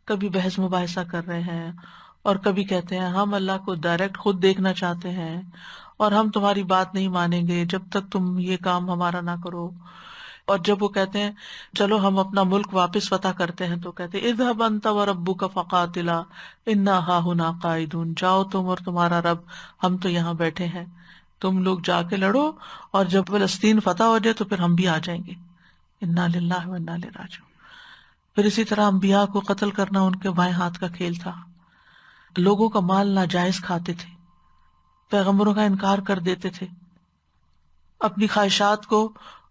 کبھی بحث مباحثہ کر رہے ہیں اور کبھی کہتے ہیں ہم اللہ کو ڈائریکٹ خود دیکھنا چاہتے ہیں اور ہم تمہاری بات نہیں مانیں گے جب تک تم یہ کام ہمارا نہ کرو. اور جب وہ کہتے ہیں چلو ہم اپنا ملک واپس فتح کرتے ہیں تو کہتے ہیں اذهب انت وربک فقاتلا انا ہاہنا قاعدون، جاؤ تم اور تمہارا رب، ہم تو یہاں بیٹھے ہیں، تم لوگ جا کے لڑو، اور جب فلسطین فتح ہو جائے تو پھر ہم بھی آ جائیں گے۔ انا للہ و انا الیہ راجعون۔ پھر اسی طرح انبیاء کو قتل کرنا ان کے بائیں ہاتھ کا کھیل تھا، لوگوں کا مال ناجائز کھاتے تھے، پیغمبروں کا انکار کر دیتے تھے، اپنی خواہشات کو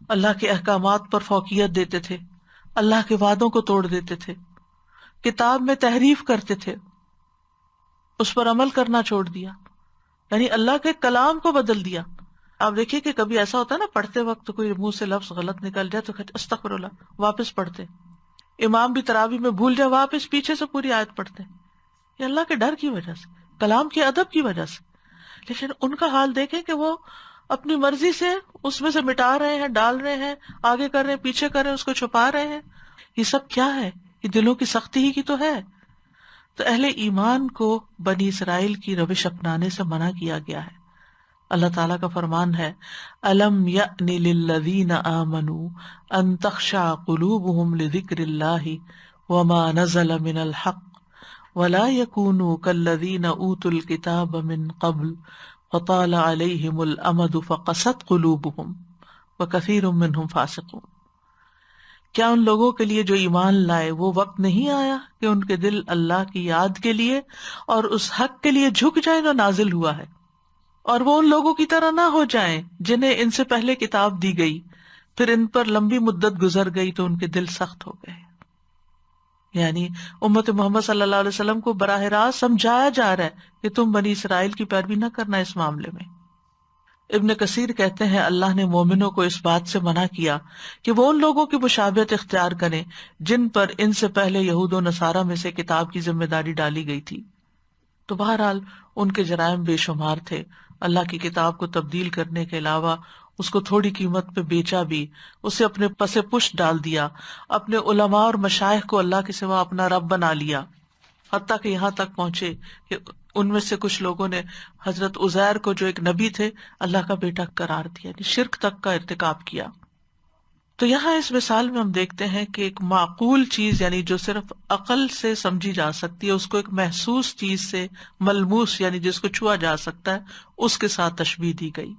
اللہ کے احکامات پر فوقیت دیتے تھے، اللہ کے وعدوں کو توڑ دیتے تھے، کتاب میں تحریف کرتے تھے، اس پر عمل کرنا چھوڑ دیا، یعنی اللہ کے کلام کو بدل دیا۔ آپ دیکھیے کہ کبھی ایسا ہوتا ہے نا، پڑھتے وقت کوئی منہ سے لفظ غلط نکل جائے تو کہتے استغفر اللہ، واپس پڑھتے۔ امام بھی تراویح میں بھول جائے، واپس پیچھے سے پوری آیت پڑھتے، یہ اللہ کے ڈر کی وجہ سے، کلام کے ادب کی وجہ سے۔ لیکن ان کا حال دیکھیں کہ وہ اپنی مرضی سے اس میں سے مٹا رہے ہیں، ڈال رہے ہیں، آگے کر رہے ہیں، پیچھے کر رہے ہیں، اس کو چھپا رہے ہیں۔ یہ سب کیا ہے؟ یہ دلوں کی سختی ہی کی تو ہے۔ تو اہل ایمان کو بنی اسرائیل کی روش اپنانے سے منع کیا گیا ہے۔ اللہ تعالیٰ کا فرمان ہے أَلَمْ يَأْنِ لِلَّذِينَ آمَنُوا أَن تَخْشَعَ قُلُوبُهُمْ لِذِكْرِ اللَّهِ وَمَا نَزَلَ مِنَ الْحَقِّ وَلَا يَكُونُوا كَالَّذِينَ أُوتُوا الْكِتَابَ مِن قَبْلُ فَطَالَ عَلَيْهِمُ الْأَمَدُ فَقَسَتْ قُلُوبُهُمْ وَكَثِيرٌ مِّنْهُمْ فَاسِقُونَ۔ کیا ان لوگوں کے لیے جو ایمان لائے وہ وقت نہیں آیا کہ ان کے دل اللہ کی یاد کے لیے اور اس حق کے لیے جھک جائیں جو نازل ہوا ہے، اور وہ ان لوگوں کی طرح نہ ہو جائیں جنہیں ان سے پہلے کتاب دی گئی، پھر ان پر لمبی مدت گزر گئی تو ان کے دل سخت ہو گئے۔ یعنی امت محمد صلی اللہ علیہ وسلم کو براہ راست سمجھایا جا رہا ہے کہ تم بنی اسرائیل کی پیروی نہ کرنا اس معاملے میں۔ ابن کثیر کہتے ہیں اللہ نے مومنوں کو اس بات سے منع کیا کہ وہ ان لوگوں کی مشابہت اختیار کریں جن پر ان سے پہلے یہود و نصارہ میں سے کتاب کی ذمہ داری ڈالی گئی تھی۔ تو بہرحال ان کے جرائم بے شمار تھے، اللہ کی کتاب کو تبدیل کرنے کے علاوہ اس کو تھوڑی قیمت پہ بیچا بھی، اسے اپنے پسے پشت ڈال دیا، اپنے علماء اور مشائخ کو اللہ کے سوا اپنا رب بنا لیا، حتیٰ کہ یہاں تک پہنچے کہ ان میں سے کچھ لوگوں نے حضرت عزیر کو جو ایک نبی تھے اللہ کا بیٹا قرار دیا، یعنی شرک تک کا ارتکاب کیا۔ تو یہاں اس مثال میں ہم دیکھتے ہیں کہ ایک معقول چیز، یعنی جو صرف عقل سے سمجھی جا سکتی ہے، اس کو ایک محسوس چیز سے، ملموس یعنی جس کو چھوا جا سکتا ہے، اس کے ساتھ تشبیہ دی گئی۔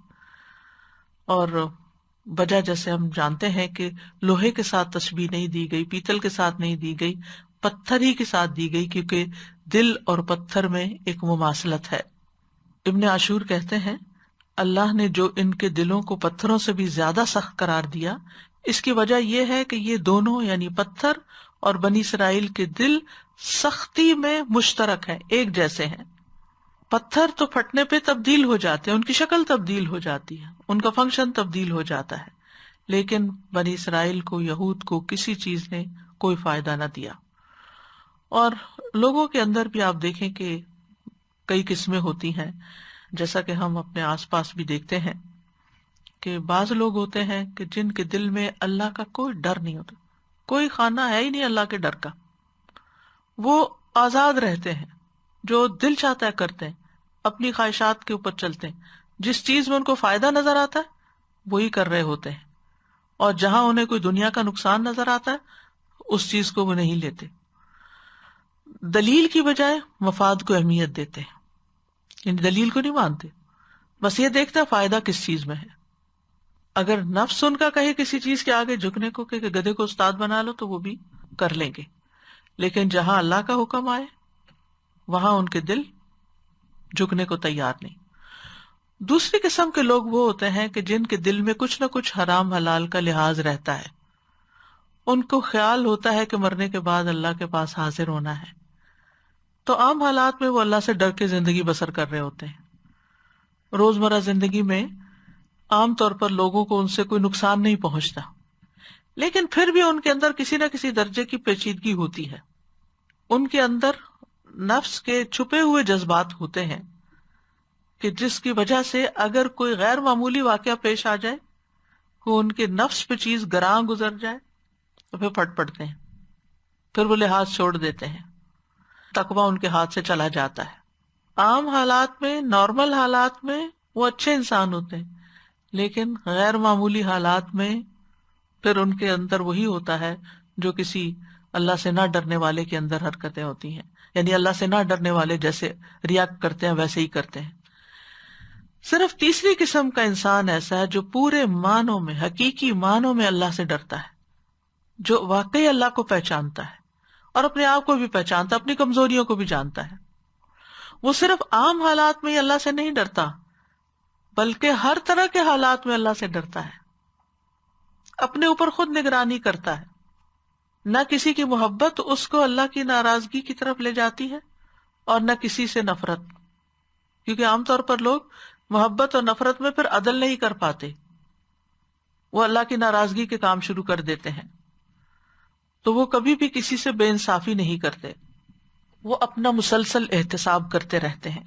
اور وجہ جیسے ہم جانتے ہیں کہ لوہے کے ساتھ تشبیہ نہیں دی گئی، پیتل کے ساتھ نہیں دی گئی، پتھر ہی کے ساتھ دی گئی، کیونکہ دل اور پتھر میں ایک مماثلت ہے۔ ابن عاشور کہتے ہیں اللہ نے جو ان کے دلوں کو پتھروں سے بھی زیادہ سخت قرار دیا، اس کی وجہ یہ ہے کہ یہ دونوں یعنی پتھر اور بنی اسرائیل کے دل سختی میں مشترک ہیں، ایک جیسے ہیں۔ پتھر تو پھٹنے پہ تبدیل ہو جاتے ہیں، ان کی شکل تبدیل ہو جاتی ہے، ان کا فنکشن تبدیل ہو جاتا ہے، لیکن بنی اسرائیل کو، یہود کو کسی چیز نے کوئی فائدہ نہ دیا۔ اور لوگوں کے اندر بھی آپ دیکھیں کہ کئی قسمیں ہوتی ہیں، جیسا کہ ہم اپنے آس پاس بھی دیکھتے ہیں کہ بعض لوگ ہوتے ہیں کہ جن کے دل میں اللہ کا کوئی ڈر نہیں ہوتا، کوئی خانہ ہے ہی نہیں اللہ کے ڈر کا، وہ آزاد رہتے ہیں، جو دل چاہتا ہے کرتے ہیں، اپنی خواہشات کے اوپر چلتے ہیں، جس چیز میں ان کو فائدہ نظر آتا ہے وہی کر رہے ہوتے ہیں، اور جہاں انہیں کوئی دنیا کا نقصان نظر آتا ہے اس چیز کو وہ نہیں لیتے، دلیل کی بجائے مفاد کو اہمیت دیتے ہیں، یعنی دلیل کو نہیں مانتے، بس یہ دیکھتے ہیں فائدہ کس چیز میں ہے۔ اگر نفس ان کا کہے کسی چیز کے آگے جھکنے کو کہ گدھے کو استاد بنا لو تو وہ بھی کر لیں گے، لیکن جہاں اللہ کا حکم آئے وہاں ان کے دل جھکنے کو تیار نہیں۔ دوسری قسم کے لوگ وہ ہوتے ہیں کہ جن کے دل میں کچھ نہ کچھ حرام حلال کا لحاظ رہتا ہے، ان کو خیال ہوتا ہے کہ مرنے کے بعد اللہ کے پاس حاضر ہونا ہے، تو عام حالات میں وہ اللہ سے ڈر کے زندگی بسر کر رہے ہوتے ہیں۔ روزمرہ زندگی میں عام طور پر لوگوں کو ان سے کوئی نقصان نہیں پہنچتا، لیکن پھر بھی ان کے اندر کسی نہ کسی درجے کی پیچیدگی ہوتی ہے، ان کے اندر نفس کے چھپے ہوئے جذبات ہوتے ہیں کہ جس کی وجہ سے اگر کوئی غیر معمولی واقعہ پیش آ جائے، کو ان کے نفس پہ چیز گراں گزر جائے تو پھر پھٹ پڑتے ہیں، پھر وہ لحاظ چھوڑ دیتے ہیں، تقویٰ ان کے ہاتھ سے چلا جاتا ہے۔ عام حالات میں، نارمل حالات میں وہ اچھے انسان ہوتے ہیں، لیکن غیر معمولی حالات میں پھر ان کے اندر وہی ہوتا ہے جو کسی اللہ سے نہ ڈرنے والے کے اندر حرکتیں ہوتی ہیں، یعنی اللہ سے نہ ڈرنے والے جیسے ریا کرتے ہیں ویسے ہی کرتے ہیں۔ صرف تیسری قسم کا انسان ایسا ہے جو پورے معنوں میں، حقیقی معنوں میں اللہ سے ڈرتا ہے، جو واقعی اللہ کو پہچانتا ہے اور اپنے آپ کو بھی پہچانتا ہے، اپنی کمزوریوں کو بھی جانتا ہے۔ وہ صرف عام حالات میں ہی اللہ سے نہیں ڈرتا، بلکہ ہر طرح کے حالات میں اللہ سے ڈرتا ہے، اپنے اوپر خود نگرانی کرتا ہے۔ نہ کسی کی محبت اس کو اللہ کی ناراضگی کی طرف لے جاتی ہے اور نہ کسی سے نفرت، کیونکہ عام طور پر لوگ محبت اور نفرت میں پھر عدل نہیں کر پاتے، وہ اللہ کی ناراضگی کے کام شروع کر دیتے ہیں، تو وہ کبھی بھی کسی سے بے انصافی نہیں کرتے، وہ اپنا مسلسل احتساب کرتے رہتے ہیں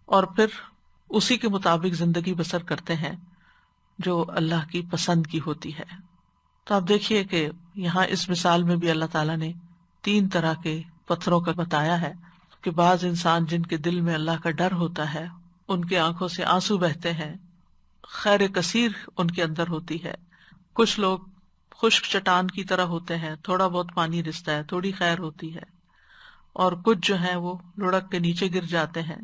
اور پھر اسی کے مطابق زندگی بسر کرتے ہیں جو اللہ کی پسند کی ہوتی ہے۔ تو آپ دیکھیے کہ یہاں اس مثال میں بھی اللہ تعالیٰ نے 3 طرح کے پتھروں کا بتایا ہے کہ بعض انسان جن کے دل میں اللہ کا ڈر ہوتا ہے ان کے آنکھوں سے آنسو بہتے ہیں، خیر کثیر ان کے اندر ہوتی ہے۔ کچھ لوگ خشک چٹان کی طرح ہوتے ہیں، تھوڑا بہت پانی رستا ہے، تھوڑی خیر ہوتی ہے، اور کچھ جو ہیں وہ لڑک کے نیچے گر جاتے ہیں۔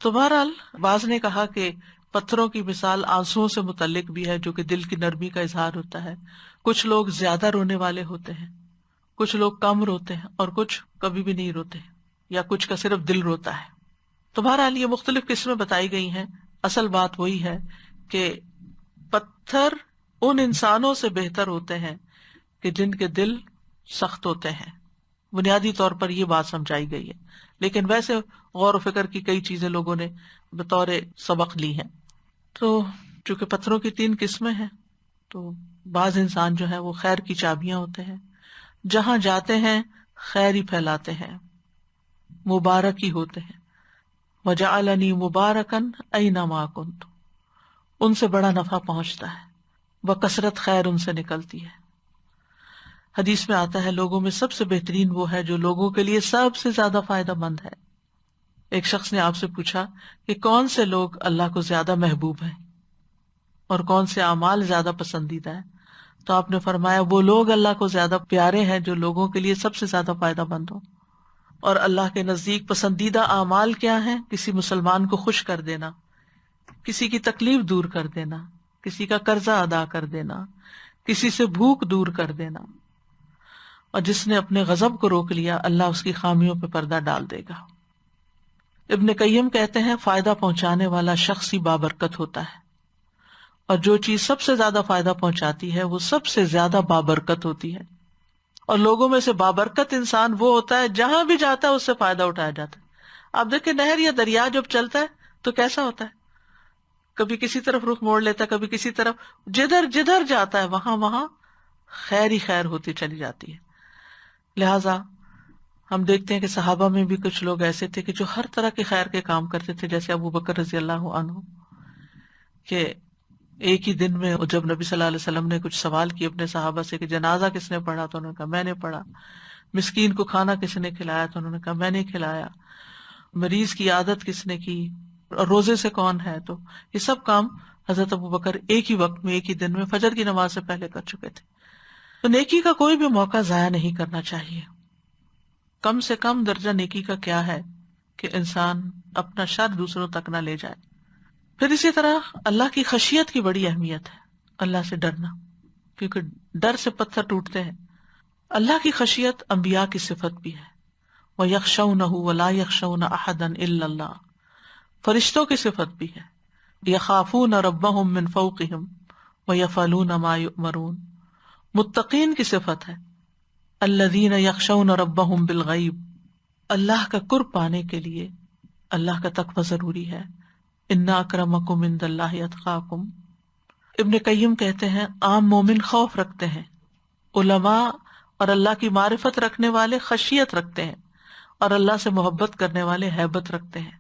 تو بہرحال بعض نے کہا کہ پتھروں کی مثال آنسوؤں سے متعلق بھی ہے جو کہ دل کی نرمی کا اظہار ہوتا ہے۔ کچھ لوگ زیادہ رونے والے ہوتے ہیں، کچھ لوگ کم روتے ہیں اور کچھ کبھی بھی نہیں روتے، یا کچھ کا صرف دل روتا ہے۔ تو بہرحال یہ مختلف قسمیں بتائی گئی ہیں۔ اصل بات وہی ہے کہ پتھر ان انسانوں سے بہتر ہوتے ہیں کہ جن کے دل سخت ہوتے ہیں، بنیادی طور پر یہ بات سمجھائی گئی ہے، لیکن ویسے غور و فکر کی کئی چیزیں لوگوں نے بطور سبق لی ہیں۔ تو چونکہ پتھروں کی 3 قسمیں ہیں، تو بعض انسان جو ہے وہ خیر کی چابیاں ہوتے ہیں، جہاں جاتے ہیں خیر ہی پھیلاتے ہیں، مبارک ہی ہوتے ہیں۔ وَجَعَلَنِي مُبَارَكًا أَيْنَمَا كُنتُ، ان سے بڑا نفع پہنچتا ہے، بکثرت خیر ان سے نکلتی ہے۔ حدیث میں آتا ہے لوگوں میں سب سے بہترین وہ ہے جو لوگوں کے لیے سب سے زیادہ فائدہ مند ہے۔ ایک شخص نے آپ سے پوچھا کہ کون سے لوگ اللہ کو زیادہ محبوب ہیں اور کون سے اعمال زیادہ پسندیدہ ہیں، تو آپ نے فرمایا وہ لوگ اللہ کو زیادہ پیارے ہیں جو لوگوں کے لیے سب سے زیادہ فائدہ مند ہوں۔ اور اللہ کے نزدیک پسندیدہ اعمال کیا ہیں؟ کسی مسلمان کو خوش کر دینا، کسی کی تکلیف دور کر دینا، کسی کا قرضہ ادا کر دینا، کسی سے بھوک دور کر دینا، اور جس نے اپنے غضب کو روک لیا اللہ اس کی خامیوں پہ پردہ ڈال دے گا۔ ابن قیم کہتے ہیں فائدہ پہنچانے والا شخص ہی بابرکت ہوتا ہے، اور جو چیز سب سے زیادہ فائدہ پہنچاتی ہے وہ سب سے زیادہ بابرکت ہوتی ہے۔ اور لوگوں میں سے بابرکت انسان وہ ہوتا ہے جہاں بھی جاتا ہے اس سے فائدہ اٹھایا جاتا ہے۔ آپ دیکھیں نہر یا دریا جب چلتا ہے تو کیسا ہوتا ہے، کبھی کسی طرف رخ موڑ لیتا ہے، کبھی کسی طرف، جدھر جدھر جاتا ہے وہاں وہاں خیر ہی خیر ہوتی چلی جاتی ہے۔ لہذا ہم دیکھتے ہیں کہ صحابہ میں بھی کچھ لوگ ایسے تھے کہ جو ہر طرح کے خیر کے کام کرتے تھے، جیسے ابو بکر رضی اللہ عنہ، کہ ایک ہی دن میں جب نبی صلی اللہ علیہ وسلم نے کچھ سوال کیے اپنے صحابہ سے کہ جنازہ کس نے پڑھا، تو انہوں نے کہا میں نے پڑھا، مسکین کو کھانا کس نے کھلایا، تو انہوں نے کہا میں نے کھلایا، مریض کی عادت کس نے کی، اور روزے سے کون ہے، تو یہ سب کام حضرت ابو بکر ایک ہی وقت میں ایک ہی دن میں فجر کی نماز سے پہلے کر چکے تھے۔ تو نیکی کا کوئی بھی موقع ضائع نہیں کرنا چاہیے۔ کم سے کم درجہ نیکی کا کیا ہے کہ انسان اپنا شر دوسروں تک نہ لے جائے۔ پھر اسی طرح اللہ کی خشیت کی بڑی اہمیت ہے، اللہ سے ڈرنا، کیونکہ ڈر سے پتھر ٹوٹتے ہیں۔ اللہ کی خشیت انبیاء کی صفت بھی ہے، وَيَخْشَوْنَهُ وَلَا يَخْشَوْنَ أَحَدًا إِلَّا اللَّهُ، فرشتوں کی صفت بھی ہے، يَخَافُونَ رَبَّهُم مِّن فَوْقِهِمْ وَيَفْعَلُونَ مَا يُؤْمَرُونَ، متقین کی صفت ہے، الَّذِينَ يَخْشَوْنَ رَبَّهُم بِالْغَيْبِ، اللہ کا قرب پانے کے لیے اللہ کا تقوی ضروری ہے، اِنَّ أَكْرَمَكُمْ عِندَ اللَّهِ أَتْقَاكُمْ۔ ابن قیم کہتے ہیں عام مومن خوف رکھتے ہیں، علماء اور اللہ کی معرفت رکھنے والے خشیت رکھتے ہیں، اور اللہ سے محبت کرنے والے ہیبت رکھتے ہیں،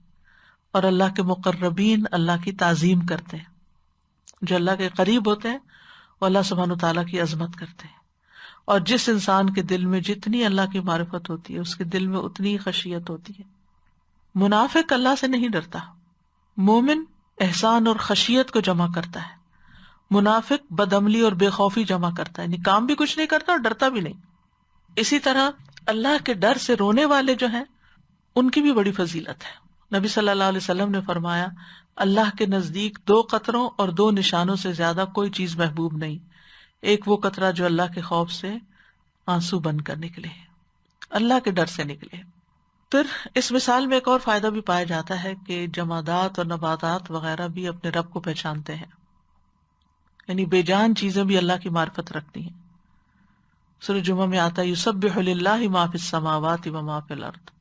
اور اللہ کے مقربین اللہ کی تعظیم کرتے ہیں۔ جو اللہ کے قریب ہوتے ہیں وہ اللہ سبحانہ تعالیٰ کی عظمت کرتے ہیں، اور جس انسان کے دل میں جتنی اللہ کی معرفت ہوتی ہے اس کے دل میں اتنی ہی خشیت ہوتی ہے۔ منافق اللہ سے نہیں ڈرتا، مومن احسان اور خشیت کو جمع کرتا ہے، منافق بدعملی اور بے خوفی جمع کرتا ہے، یعنی کام بھی کچھ نہیں کرتا اور ڈرتا بھی نہیں۔ اسی طرح اللہ کے ڈر سے رونے والے جو ہیں ان کی بھی بڑی فضیلت ہے۔ نبی صلی اللہ علیہ وسلم نے فرمایا اللہ کے نزدیک 2 قطروں اور 2 نشانوں سے زیادہ کوئی چیز محبوب نہیں، ایک وہ قطرہ جو اللہ کے خوف سے آنسو بن کر نکلے، اللہ کے ڈر سے نکلے۔ پھر اس مثال میں ایک اور فائدہ بھی پایا جاتا ہے کہ جمادات اور نباتات وغیرہ بھی اپنے رب کو پہچانتے ہیں، یعنی بے جان چیزیں بھی اللہ کی معرفت رکھتی ہیں۔ سورہ جمعہ میں آتا ہے یسبح للہ ما فی السماوات و ما فی الارض۔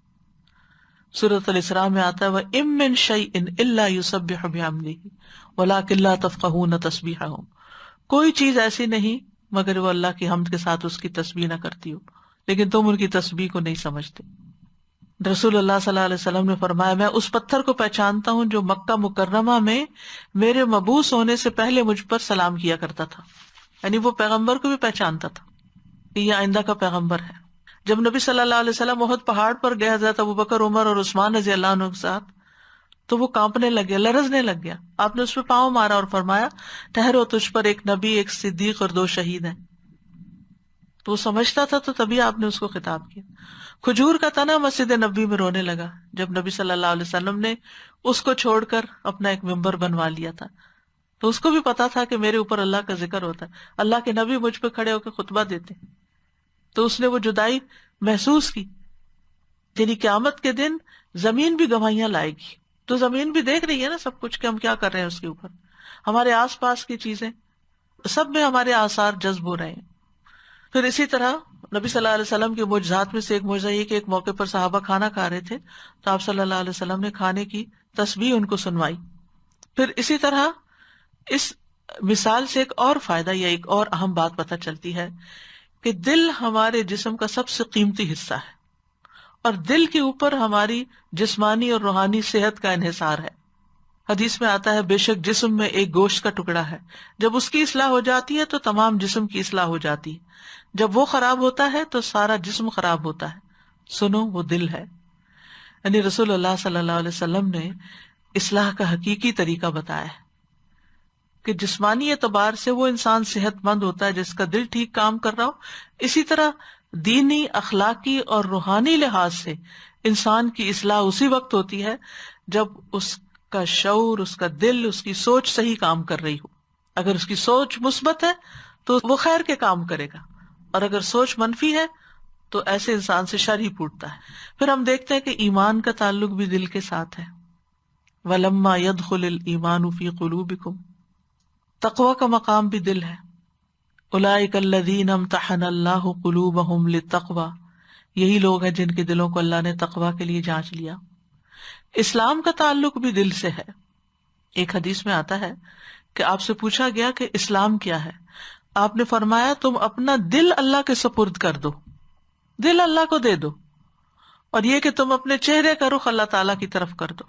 سورۃ الاسراء میں آتا ہے وَإِن مِّن شَيْءٍ إِلَّا يُسَبِّحُ بِحَمْدِهِ وَلَٰكِن لَّا تَفْقَهُونَ تَسْبِيحَهُم، کوئی چیز ایسی نہیں مگر وہ اللہ کی حمد کے ساتھ اس کی تسبیح نہ کرتی ہو، لیکن تم ان کی تسبیح کو نہیں سمجھتے۔ رسول اللہ صلی اللہ علیہ وسلم نے فرمایا میں اس پتھر کو پہچانتا ہوں جو مکہ مکرمہ میں میرے مبعوث ہونے سے پہلے مجھ پر سلام کیا کرتا تھا، یعنی وہ پیغمبر کو بھی پہچانتا تھا کہ یہ آئندہ کا پیغمبر ہے۔ جب نبی صلی اللہ علیہ وسلم احد پہاڑ پر گئے حضرت ابوبکر عمر اور عثمان رضی اللہ عنہ کے ساتھ، تو وہ کانپنے لگ گیا، لرزنے لگ گیا۔ آپ نے اس پہ پاؤں مارا اور فرمایا ٹھہرو، تجھ پر ایک نبی، ایک صدیق اور 2 شہید ہیں۔ تو وہ سمجھتا تھا، تو تبھی آپ نے اس کو خطاب کیا۔ کھجور کا تنا مسجد نبی میں رونے لگا جب نبی صلی اللہ علیہ وسلم نے اس کو چھوڑ کر اپنا ایک ممبر بنوا لیا تھا، تو اس کو بھی پتا تھا کہ میرے اوپر اللہ کا ذکر ہوتا ہے، اللہ کے نبی مجھ پہ کھڑے ہو کے خطبہ دیتے، تو اس نے وہ جدائی محسوس کی۔ یعنی قیامت کے دن زمین بھی گواہیاں لائے گی، تو زمین بھی دیکھ رہی ہے نا سب کچھ کہ ہم کیا کر رہے ہیں، اس کے اوپر ہمارے آس پاس کی چیزیں سب میں ہمارے آثار جذب ہو رہے ہیں۔ پھر اسی طرح نبی صلی اللہ علیہ وسلم کے معجزات میں سے ایک معجزہ یہ کہ ایک موقع پر صحابہ کھانا کھا رہے تھے تو آپ صلی اللہ علیہ وسلم نے کھانے کی تسبیح ان کو سنوائی۔ پھر اسی طرح اس مثال سے ایک اور فائدہ یا ایک اور اہم بات پتہ چلتی ہے کہ دل ہمارے جسم کا سب سے قیمتی حصہ ہے، اور دل کے اوپر ہماری جسمانی اور روحانی صحت کا انحصار ہے۔ حدیث میں آتا ہے بے شک جسم میں ایک گوشت کا ٹکڑا ہے، جب اس کی اصلاح ہو جاتی ہے تو تمام جسم کی اصلاح ہو جاتی ہے، جب وہ خراب ہوتا ہے تو سارا جسم خراب ہوتا ہے، سنو وہ دل ہے۔ یعنی رسول اللہ صلی اللہ علیہ وسلم نے اصلاح کا حقیقی طریقہ بتایا ہے کہ جسمانی اعتبار سے وہ انسان صحت مند ہوتا ہے جس کا دل ٹھیک کام کر رہا ہو، اسی طرح دینی، اخلاقی اور روحانی لحاظ سے انسان کی اصلاح اسی وقت ہوتی ہے جب اس کا شعور، اس کا دل، اس کی سوچ صحیح کام کر رہی ہو۔ اگر اس کی سوچ مثبت ہے تو وہ خیر کے کام کرے گا، اور اگر سوچ منفی ہے تو ایسے انسان سے شر ہی پھوٹتا ہے۔ پھر ہم دیکھتے ہیں کہ ایمان کا تعلق بھی دل کے ساتھ ہے۔ وَلَمَّا يَدْخُلِ الْإِيمَانُ فِي قُلُوبِكُمْ، تقوی کا مقام بھی دل ہے۔ اولئک الذین امتحن اللہ قلوبہم للتقوی، یہی لوگ ہیں جن کے دلوں کو اللہ نے تقوی کے لیے جانچ لیا۔ اسلام کا تعلق بھی دل سے ہے۔ ایک حدیث میں آتا ہے کہ آپ سے پوچھا گیا کہ اسلام کیا ہے، آپ نے فرمایا تم اپنا دل اللہ کے سپرد کر دو، دل اللہ کو دے دو، اور یہ کہ تم اپنے چہرے کا رخ اللہ تعالیٰ کی طرف کر دو۔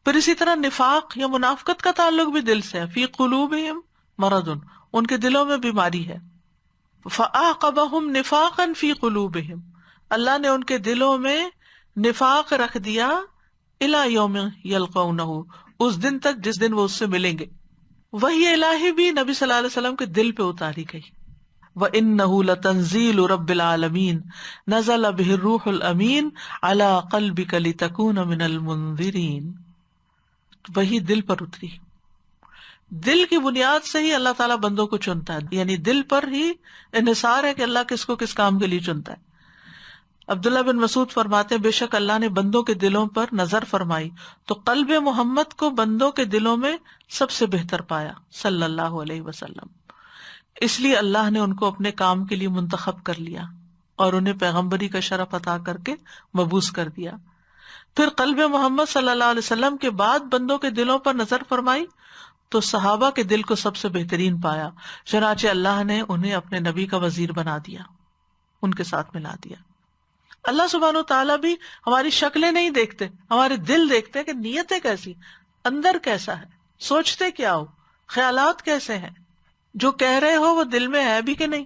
پھر اسی طرح نفاق یا منافقت کا تعلق بھی دل سے ہے۔ فی قلوبہم مرض، ان کے دلوں میں بیماری ہے۔ فَأَعْقَبَهُمْ نِفَاقًا فِي قُلُوبِهِمْ، اللہ نے ان کے دلوں میں نفاق رکھ دیا الی یوم یلقونہ، اس دن تک جس دن وہ اس سے ملیں گے۔ وحی الہی بھی نبی صلی اللہ علیہ وسلم کے دل پہ اتاری گئی۔ وَإِنَّهُ لَتَنزِيلُ رَبِّ الْعَالَمِينَ نَزَلَ بِهِ الرُّوحُ الْأَمِينُ عَلَى قَلْبِكَ لِتَكُونَ مِنَ الْمُنذِرِينَ، وہی دل پر اتری۔ دل کی بنیاد سے ہی اللہ تعالیٰ بندوں کو چنتا ہے، یعنی دل پر ہی انحصار ہے کہ اللہ کس کو کس کام کے لیے چنتا ہے۔ عبداللہ بن مسعود فرماتے ہیں بے شک اللہ نے بندوں کے دلوں پر نظر فرمائی تو قلب محمد کو بندوں کے دلوں میں سب سے بہتر پایا صلی اللہ علیہ وسلم، اس لیے اللہ نے ان کو اپنے کام کے لیے منتخب کر لیا اور انہیں پیغمبری کا شرف عطا کر کے مبعوث کر دیا۔ پھر قلب محمد صلی اللہ علیہ وسلم کے بعد بندوں کے دلوں پر نظر فرمائی تو صحابہ کے دل کو سب سے بہترین پایا، چنانچہ اللہ نے انہیں اپنے نبی کا وزیر بنا دیا، ان کے ساتھ ملا دیا۔ اللہ سبحانہ و تعالیٰ بھی ہماری شکلیں نہیں دیکھتے، ہمارے دل دیکھتے ہیں کہ نیتیں کیسی، اندر کیسا ہے، سوچتے کیا ہو، خیالات کیسے ہیں، جو کہہ رہے ہو وہ دل میں ہے بھی کہ نہیں،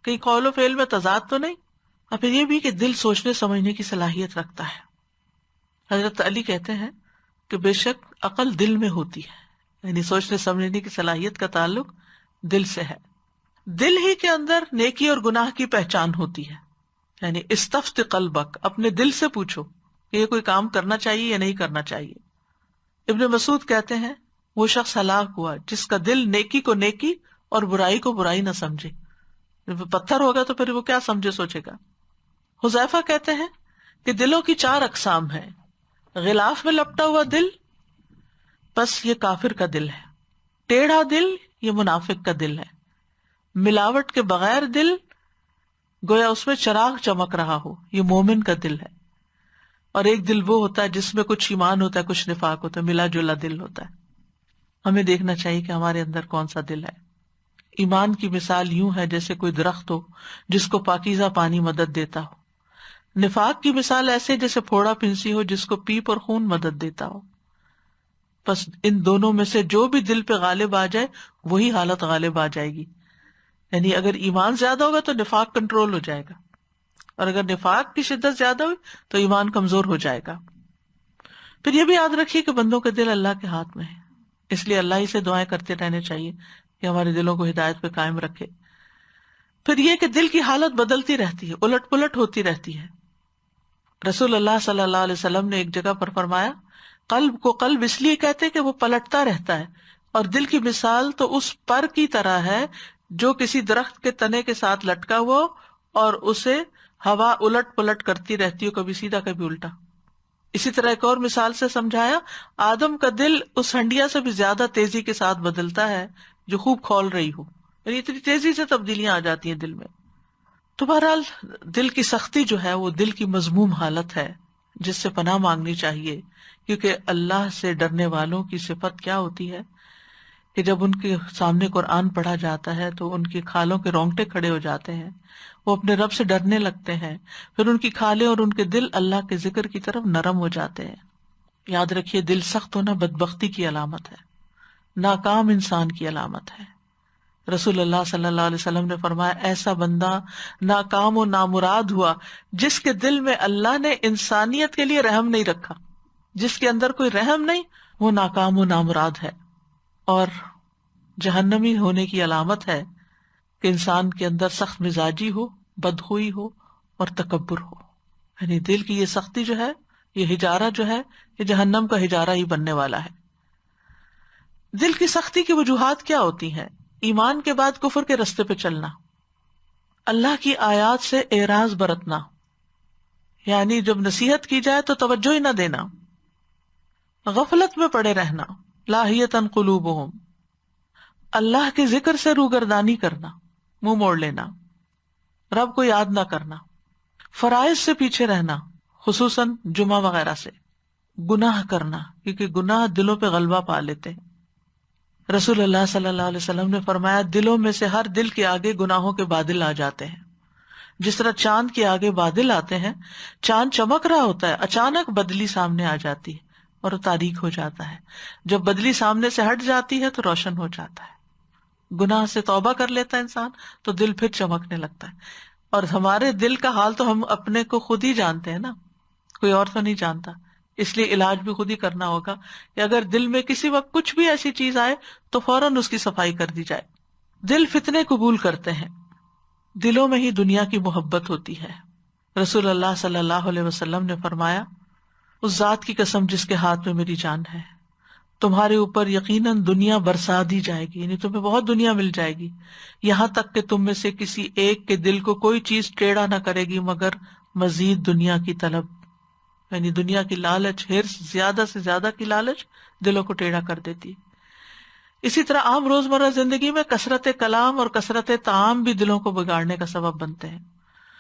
کہیں قول و فعل میں تضاد تو نہیں، اور پھر یہ بھی کہ دل سوچنے سمجھنے کی صلاحیت رکھتا ہے۔ حضرت علی کہتے ہیں کہ بے شک عقل دل میں ہوتی ہے، یعنی سوچنے سمجھنے کی صلاحیت کا تعلق دل سے ہے. دل ہی کے اندر نیکی اور گناہ کی پہچان ہوتی ہے. یعنی استفت قلبک، اپنے دل سے پوچھو کہ یہ کوئی کام کرنا چاہیے یا نہیں کرنا چاہیے. ابن مسعود کہتے ہیں وہ شخص ہلاک ہوا جس کا دل نیکی کو نیکی اور برائی کو برائی نہ سمجھے. جب پتھر ہوگا تو پھر وہ کیا سمجھے سوچے گا. حذیفہ کہتے ہیں کہ دلوں کی 4 اقسام ہیں. غلاف میں لپٹا ہوا دل، بس یہ کافر کا دل ہے. ٹیڑھا دل، یہ منافق کا دل ہے. ملاوٹ کے بغیر دل، گویا اس میں چراغ چمک رہا ہو، یہ مومن کا دل ہے. اور ایک دل وہ ہوتا ہے جس میں کچھ ایمان ہوتا ہے، کچھ نفاق ہوتا ہے، ملا جلا دل ہوتا ہے. ہمیں دیکھنا چاہیے کہ ہمارے اندر کون سا دل ہے. ایمان کی مثال یوں ہے جیسے کوئی درخت ہو جس کو پاکیزہ پانی مدد دیتا ہو. نفاق کی مثال ایسے جیسے پھوڑا پھنسی ہو جس کو پیپ اور خون مدد دیتا ہو. بس ان دونوں میں سے جو بھی دل پہ غالب آ جائے وہی حالت غالب آ جائے گی. یعنی اگر ایمان زیادہ ہوگا تو نفاق کنٹرول ہو جائے گا، اور اگر نفاق کی شدت زیادہ ہوئی تو ایمان کمزور ہو جائے گا. پھر یہ بھی یاد رکھیے کہ بندوں کے دل اللہ کے ہاتھ میں ہے، اس لیے اللہ ہی سے دعائیں کرتے رہنے چاہیے کہ ہمارے دلوں کو ہدایت پہ قائم رکھے. پھر یہ کہ دل کی حالت بدلتی رہتی ہے، الٹ پلٹ ہوتی رہتی ہے. رسول اللہ صلی اللہ علیہ وسلم نے ایک جگہ پر فرمایا قلب کو قلب اس لیے کہتے کہ وہ پلٹتا رہتا ہے، اور دل کی مثال تو اس پر کی طرح ہے جو کسی درخت کے تنے کے ساتھ لٹکا ہوا اور اسے ہوا الٹ پلٹ کرتی رہتی ہو، کبھی سیدھا کبھی الٹا. اسی طرح ایک اور مثال سے سمجھایا، آدم کا دل اس ہنڈیا سے بھی زیادہ تیزی کے ساتھ بدلتا ہے جو خوب کھول رہی ہو. یعنی اتنی تیزی سے تبدیلیاں آ جاتی ہیں دل میں. تو بہرحال دل کی سختی جو ہے وہ دل کی مذموم حالت ہے جس سے پناہ مانگنی چاہیے، کیونکہ اللہ سے ڈرنے والوں کی صفت کیا ہوتی ہے کہ جب ان کے سامنے قرآن پڑھا جاتا ہے تو ان کی کھالوں کے رونگٹے کھڑے ہو جاتے ہیں، وہ اپنے رب سے ڈرنے لگتے ہیں. پھر ان کی کھالیں اور ان کے دل اللہ کے ذکر کی طرف نرم ہو جاتے ہیں. یاد رکھیے دل سخت ہونا بدبختی کی علامت ہے، ناکام انسان کی علامت ہے. رسول اللہ صلی اللہ علیہ وسلم نے فرمایا ایسا بندہ ناکام و نامراد ہوا جس کے دل میں اللہ نے انسانیت کے لیے رحم نہیں رکھا. جس کے اندر کوئی رحم نہیں وہ ناکام و نامراد ہے. اور جہنمی ہونے کی علامت ہے کہ انسان کے اندر سخت مزاجی ہو، بدخوئی ہو اور تکبر ہو. یعنی دل کی یہ سختی جو ہے، یہ ہجارہ جو ہے، یہ جہنم کا ہجارہ ہی بننے والا ہے. دل کی سختی کی وجوہات کیا ہوتی ہیں؟ ایمان کے بعد کفر کے رستے پہ چلنا، اللہ کی آیات سے اعراض برتنا، یعنی جب نصیحت کی جائے تو توجہ ہی نہ دینا، غفلت میں پڑے رہنا، لاہیتاً قلوبہم، اللہ کے ذکر سے روگردانی کرنا، منہ موڑ لینا، رب کو یاد نہ کرنا، فرائض سے پیچھے رہنا خصوصاً جمعہ وغیرہ سے، گناہ کرنا کیونکہ گناہ دلوں پہ غلبہ پا لیتے ہیں. رسول اللہ صلی اللہ علیہ وسلم نے فرمایا دلوں میں سے ہر دل کے آگے گناہوں کے بادل آ جاتے ہیں. جس طرح چاند کے آگے بادل آتے ہیں، چاند چمک رہا ہوتا ہے، اچانک بدلی سامنے آ جاتی ہے اور تاریک ہو جاتا ہے. جب بدلی سامنے سے ہٹ جاتی ہے تو روشن ہو جاتا ہے. گناہ سے توبہ کر لیتا ہے انسان تو دل پھر چمکنے لگتا ہے. اور ہمارے دل کا حال تو ہم اپنے کو خود ہی جانتے ہیں نا، کوئی اور تو نہیں جانتا. اس لیے علاج بھی خود ہی کرنا ہوگا کہ اگر دل میں کسی وقت کچھ بھی ایسی چیز آئے تو فوراً اس کی صفائی کر دی جائے. دل فتنے قبول کرتے ہیں، دلوں میں ہی دنیا کی محبت ہوتی ہے. رسول اللہ صلی اللہ علیہ وسلم نے فرمایا اس ذات کی قسم جس کے ہاتھ میں میری جان ہے، تمہارے اوپر یقیناً دنیا برسا دی جائے گی، یعنی تمہیں بہت دنیا مل جائے گی، یہاں تک کہ تم میں سے کسی ایک کے دل کو کوئی چیز ٹیڑھا نہ کرے گی مگر مزید دنیا کی طلب. یعنی دنیا کی لالچ، ہرس، زیادہ سے زیادہ کی لالچ دلوں کو ٹیڑھا کر دیتی. اسی طرح عام روزمرہ زندگی میں کثرت کلام اور کثرت طعام بھی دلوں کو بگاڑنے کا سبب بنتے ہیں.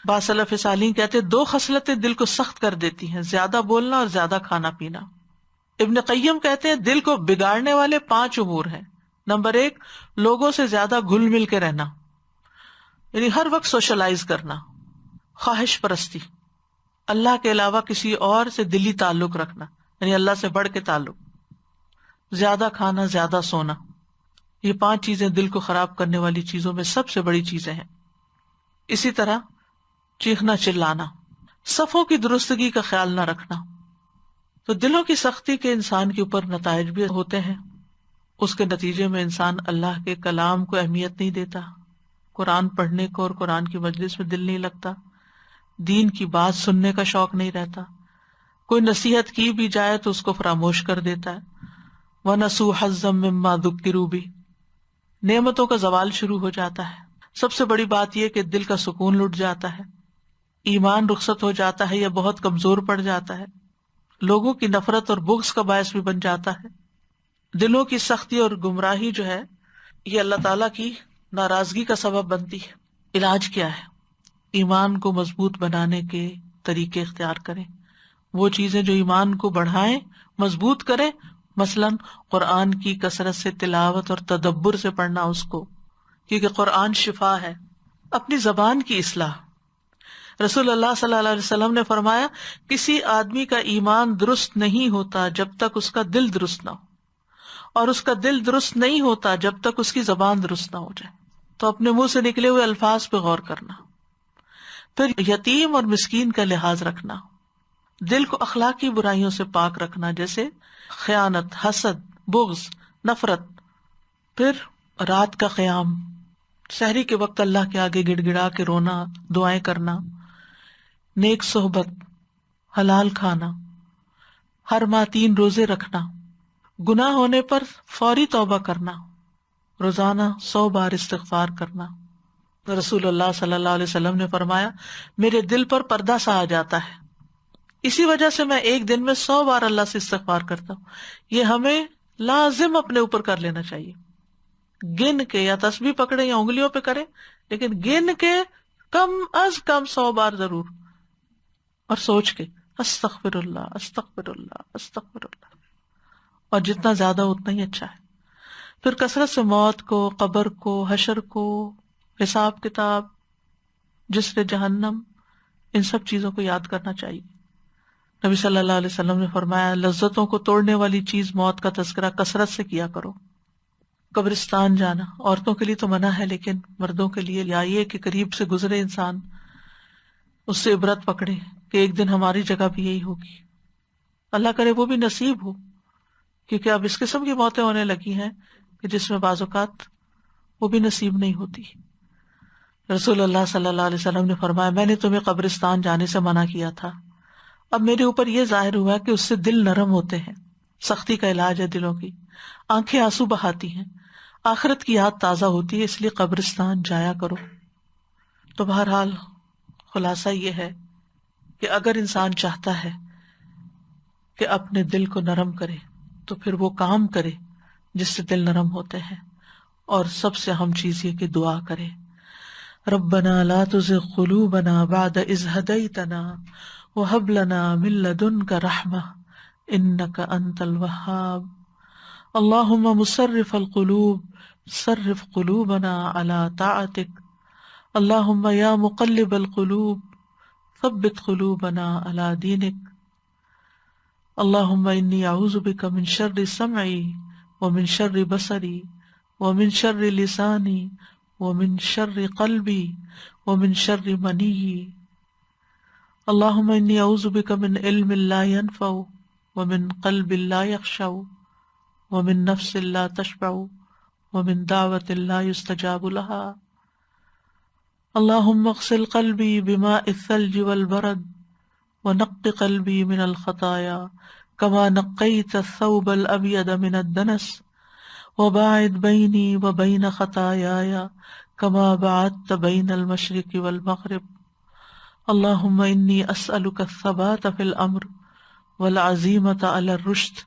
بعض سلف صالحین کہتے ہیں 2 خصلتیں دل کو سخت کر دیتی ہیں، زیادہ بولنا اور زیادہ کھانا پینا. ابن قیم کہتے ہیں دل کو بگاڑنے والے 5 امور ہیں. نمبر 1، لوگوں سے زیادہ گھل مل کے رہنا، یعنی ہر وقت سوشلائز کرنا. خواہش پرستی، اللہ کے علاوہ کسی اور سے دلی تعلق رکھنا، یعنی اللہ سے بڑھ کے تعلق. زیادہ کھانا، زیادہ سونا، یہ 5 چیزیں دل کو خراب کرنے والی چیزوں میں سب سے بڑی چیزیں ہیں. اسی طرح چیخنا چلانا، صفوں کی درستگی کا خیال نہ رکھنا. تو دلوں کی سختی کے انسان کے اوپر نتائج بھی ہوتے ہیں. اس کے نتیجے میں انسان اللہ کے کلام کو اہمیت نہیں دیتا، قرآن پڑھنے کو اور قرآن کی مجلس میں دل نہیں لگتا، دین کی بات سننے کا شوق نہیں رہتا، کوئی نصیحت کی بھی جائے تو اس کو فراموش کر دیتا ہے۔ وَنَسُوا حَظًّا مِّمَّا ذُكِّرُوا بِهِ، نعمتوں کا زوال شروع ہو جاتا ہے۔ سب سے بڑی بات یہ کہ دل کا سکون لٹ جاتا ہے، ایمان رخصت ہو جاتا ہے یا بہت کمزور پڑ جاتا ہے، لوگوں کی نفرت اور بغض کا باعث بھی بن جاتا ہے۔ دلوں کی سختی اور گمراہی جو ہے یہ اللہ تعالیٰ کی ناراضگی کا سبب بنتی ہے۔ علاج کیا ہے؟ ایمان کو مضبوط بنانے کے طریقے اختیار کریں، وہ چیزیں جو ایمان کو بڑھائیں، مضبوط کریں، مثلاً قرآن کی کثرت سے تلاوت اور تدبر سے پڑھنا اس کو، کیونکہ قرآن شفا ہے۔ اپنی زبان کی اصلاح، رسول اللہ صلی اللہ علیہ وسلم نے فرمایا کسی آدمی کا ایمان درست نہیں ہوتا جب تک اس کا دل درست نہ ہو، اور اس کا دل درست نہیں ہوتا جب تک اس کی زبان درست نہ ہو جائے۔ تو اپنے منہ سے نکلے ہوئے الفاظ پہ غور کرنا، پھر یتیم اور مسکین کا لحاظ رکھنا، دل کو اخلاقی برائیوں سے پاک رکھنا جیسے خیانت، حسد، بغض، نفرت، پھر رات کا قیام، سحری کے وقت اللہ کے آگے گڑ گڑا کے رونا، دعائیں کرنا، نیک صحبت، حلال کھانا، ہر ماہ 3 روزے رکھنا، گناہ ہونے پر فوری توبہ کرنا، روزانہ 100 بار استغفار کرنا۔ رسول اللہ صلی اللہ علیہ وسلم نے فرمایا میرے دل پر پردہ سا آ جاتا ہے، اسی وجہ سے میں ایک دن میں 100 بار اللہ سے استغفار کرتا ہوں۔ یہ ہمیں لازم اپنے اوپر کر لینا چاہیے، گن کے، یا تسبیح پکڑے یا انگلیوں پہ کرے، لیکن گن کے کم از کم 100 بار ضرور، اور سوچ کے استغفر اللہ استغفر اللہ استغفر اللہ، اور جتنا زیادہ اتنا ہی اچھا ہے۔ پھر کثرت سے موت کو، قبر کو، حشر کو، حساب کتاب، جسر جہنم، ان سب چیزوں کو یاد کرنا چاہیے۔ نبی صلی اللہ علیہ وسلم نے فرمایا لذتوں کو توڑنے والی چیز موت کا تذکرہ کثرت سے کیا کرو۔ قبرستان جانا عورتوں کے لیے تو منع ہے، لیکن مردوں کے لیے یا یہ کہ قریب سے گزرے انسان، اس سے عبرت پکڑے کہ ایک دن ہماری جگہ بھی یہی ہوگی، اللہ کرے وہ بھی نصیب ہو، کیونکہ اب اس قسم کی موتیں ہونے لگی ہیں کہ جس میں بعض اوقات وہ بھی نصیب نہیں ہوتی۔ رسول اللہ صلی اللہ علیہ وسلم نے فرمایا میں نے تمہیں قبرستان جانے سے منع کیا تھا، اب میرے اوپر یہ ظاہر ہوا کہ اس سے دل نرم ہوتے ہیں، سختی کا علاج ہے دلوں کی، آنکھیں آنسو بہاتی ہیں، آخرت کی یاد تازہ ہوتی ہے، اس لیے قبرستان جایا کرو۔ تو بہرحال خلاصہ یہ ہے کہ اگر انسان چاہتا ہے کہ اپنے دل کو نرم کرے تو پھر وہ کام کرے جس سے دل نرم ہوتے ہیں، اور سب سے اہم چیز یہ کہ دعا کرے، ربنا لا تزغ قلوبنا بعد اذ ہدیتنا وہب لنا من لدنک رحمہ انک انت الوہاب، اللہم مصرف القلوب صرف قلوبنا علی طاعتک، اللہم یا مقلب القلوب ثبت قلوبنا علی دینک، اللہم انی اعوذ بک من شر سمعی ومن شر بصری ومن شر لسانی ومن شر قلبی ومن شر منی، اللہم انی اعوذ بک من علم لا ينفع ومن قلب لا يخشع ومن نفس لا تشبع ومن دعوة لا يستجاب لها، اللہم اغسل قلبی بماء الثلج والبرد ونق قلبی من الخطایا كما نقيت الثوب الأبيض من الدنس وباعد بيني وبين خطاياي كما بعدت بين المشرق والمغرب، اللهم إني أسألك الثبات في الأمر والعزيمة على الرشد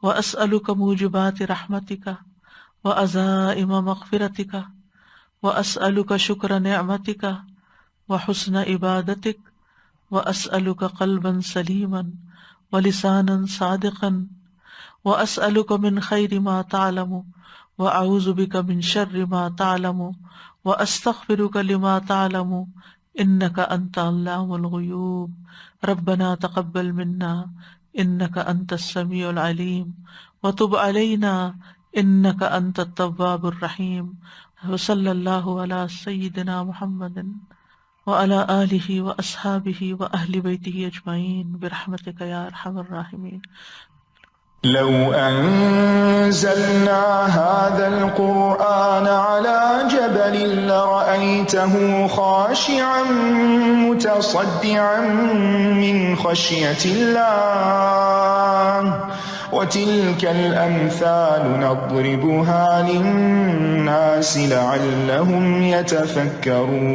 وأسألك موجبات رحمتك وعزائم مغفرتك وأسألك شكر نعمتك وحسن عبادتك وأسألك قلبا سليما ولسانا صادقا وأسألك من خير ما تعلم وأعوذ بك من شر ما تعلم وأستغفرك لما تعلم إنك أنت علام الغيوب، ربنا تقبل منا إنك أنت السميع العليم وتب علينا إنك أنت التواب الرحيم، وصلى الله على سيدنا محمد وعلى آلہ وأصحابہ وأہل بیتہ اجمعین برحمتک یا ارحم الراحمین۔ لو أنزلنا هذا القرآن على جبل لرأيته خاشعا متصدعا من خشية الله وتلك الأمثال نضربها للناس لعلهم يتفكرون.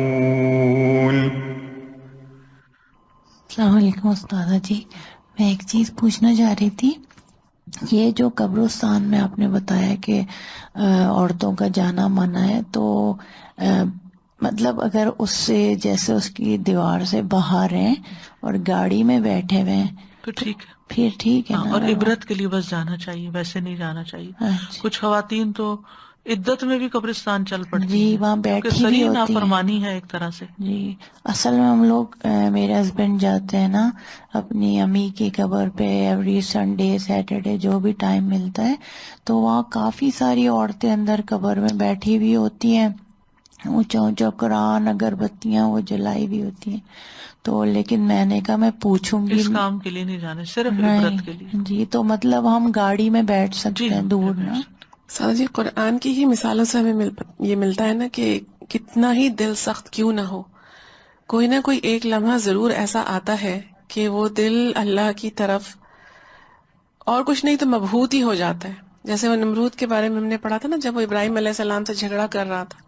السلام علیکم استاذہ جی، میں ایک چیز پوچھنا چاہ رہی تھی. یہ جو قبرستان میں آپ نے بتایا کہ عورتوں کا جانا منع ہے، تو مطلب اگر اس سے جیسے اس کی دیوار سے باہر ہیں اور گاڑی میں بیٹھے ہوئے ہیں تو ٹھیک ہے، پھر ٹھیک ہے نا؟ اور عبرت کے لیے بس جانا چاہیے، ویسے نہیں جانا چاہیے. اچھا کچھ خواتین تو عدت میں بھی قبرستان چل پڑتی جی، ہیں وہاں کیونکہ بیٹھی بھی صریح ہوتی ہیں. نافرمانی ہے ایک طرح سے. جی اصل میں ہم لوگ میرے ہسبینڈ جاتے ہیں نا اپنی امی کی قبر پہ ایوری سنڈے سیٹرڈے جو بھی ٹائم ملتا ہے، تو وہاں کافی ساری عورتیں اندر قبر میں بیٹھی ہوئی ہوتی ہیں، اونچا اونچا قرآن اگربتیاں وہ جلائی ہوئی ہوتی ہیں. تو لیکن میں نے کہا میں پوچھوں گی. اس کام کے لیے نہیں جانے، صرف عبرت کے لیے. نہیں جی، تو مطلب ہم گاڑی میں بیٹھ سکتے جی ہیں ہاں، دور نا؟ سادہ جی، قرآن کی ہی مثالوں سے ہمیں یہ ملتا ہے نا کہ کتنا ہی دل سخت کیوں نہ ہو، کوئی نہ کوئی ایک لمحہ ضرور ایسا آتا ہے کہ وہ دل اللہ کی طرف اور کچھ نہیں تو مبہوت ہی ہو جاتا ہے. جیسے وہ نمرود کے بارے میں ہم نے پڑھا تھا نا، جب وہ ابراہیم علیہ السلام سے جھگڑا کر رہا تھا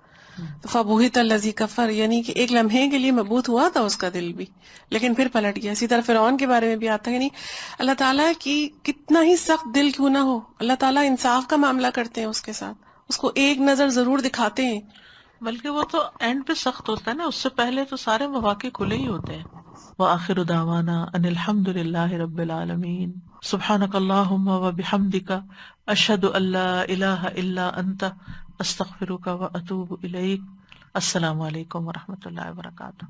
تو فبہت الذی کفر، یعنی کہ ایک لمحے کے لیے مبہوت ہوا تھا اس کا دل بھی، لیکن پھر پلٹ گیا. اسی طرح فرعون کے بارے میں بھی آتا ہے، یعنی اللہ تعالیٰ کی کتنا ہی سخت دل کیوں نہ ہو، اللہ تعالیٰ انصاف کا معاملہ کرتے ہیں اس کے ساتھ، اس کو ایک نظر ضرور دکھاتے ہیں. بلکہ وہ تو اینڈ پہ سخت ہوتا ہے نا، اس سے پہلے تو سارے مواقع کھلے ہی ہوتے ہیں. وآخر دعوانا ان الحمد للہ رب العالمین. سبحانک اللہم وبحمدک، اشہد ان لا الہ الا انت، استغفرک واتوب الیک. السلام علیکم ورحمۃ اللہ وبرکاتہ.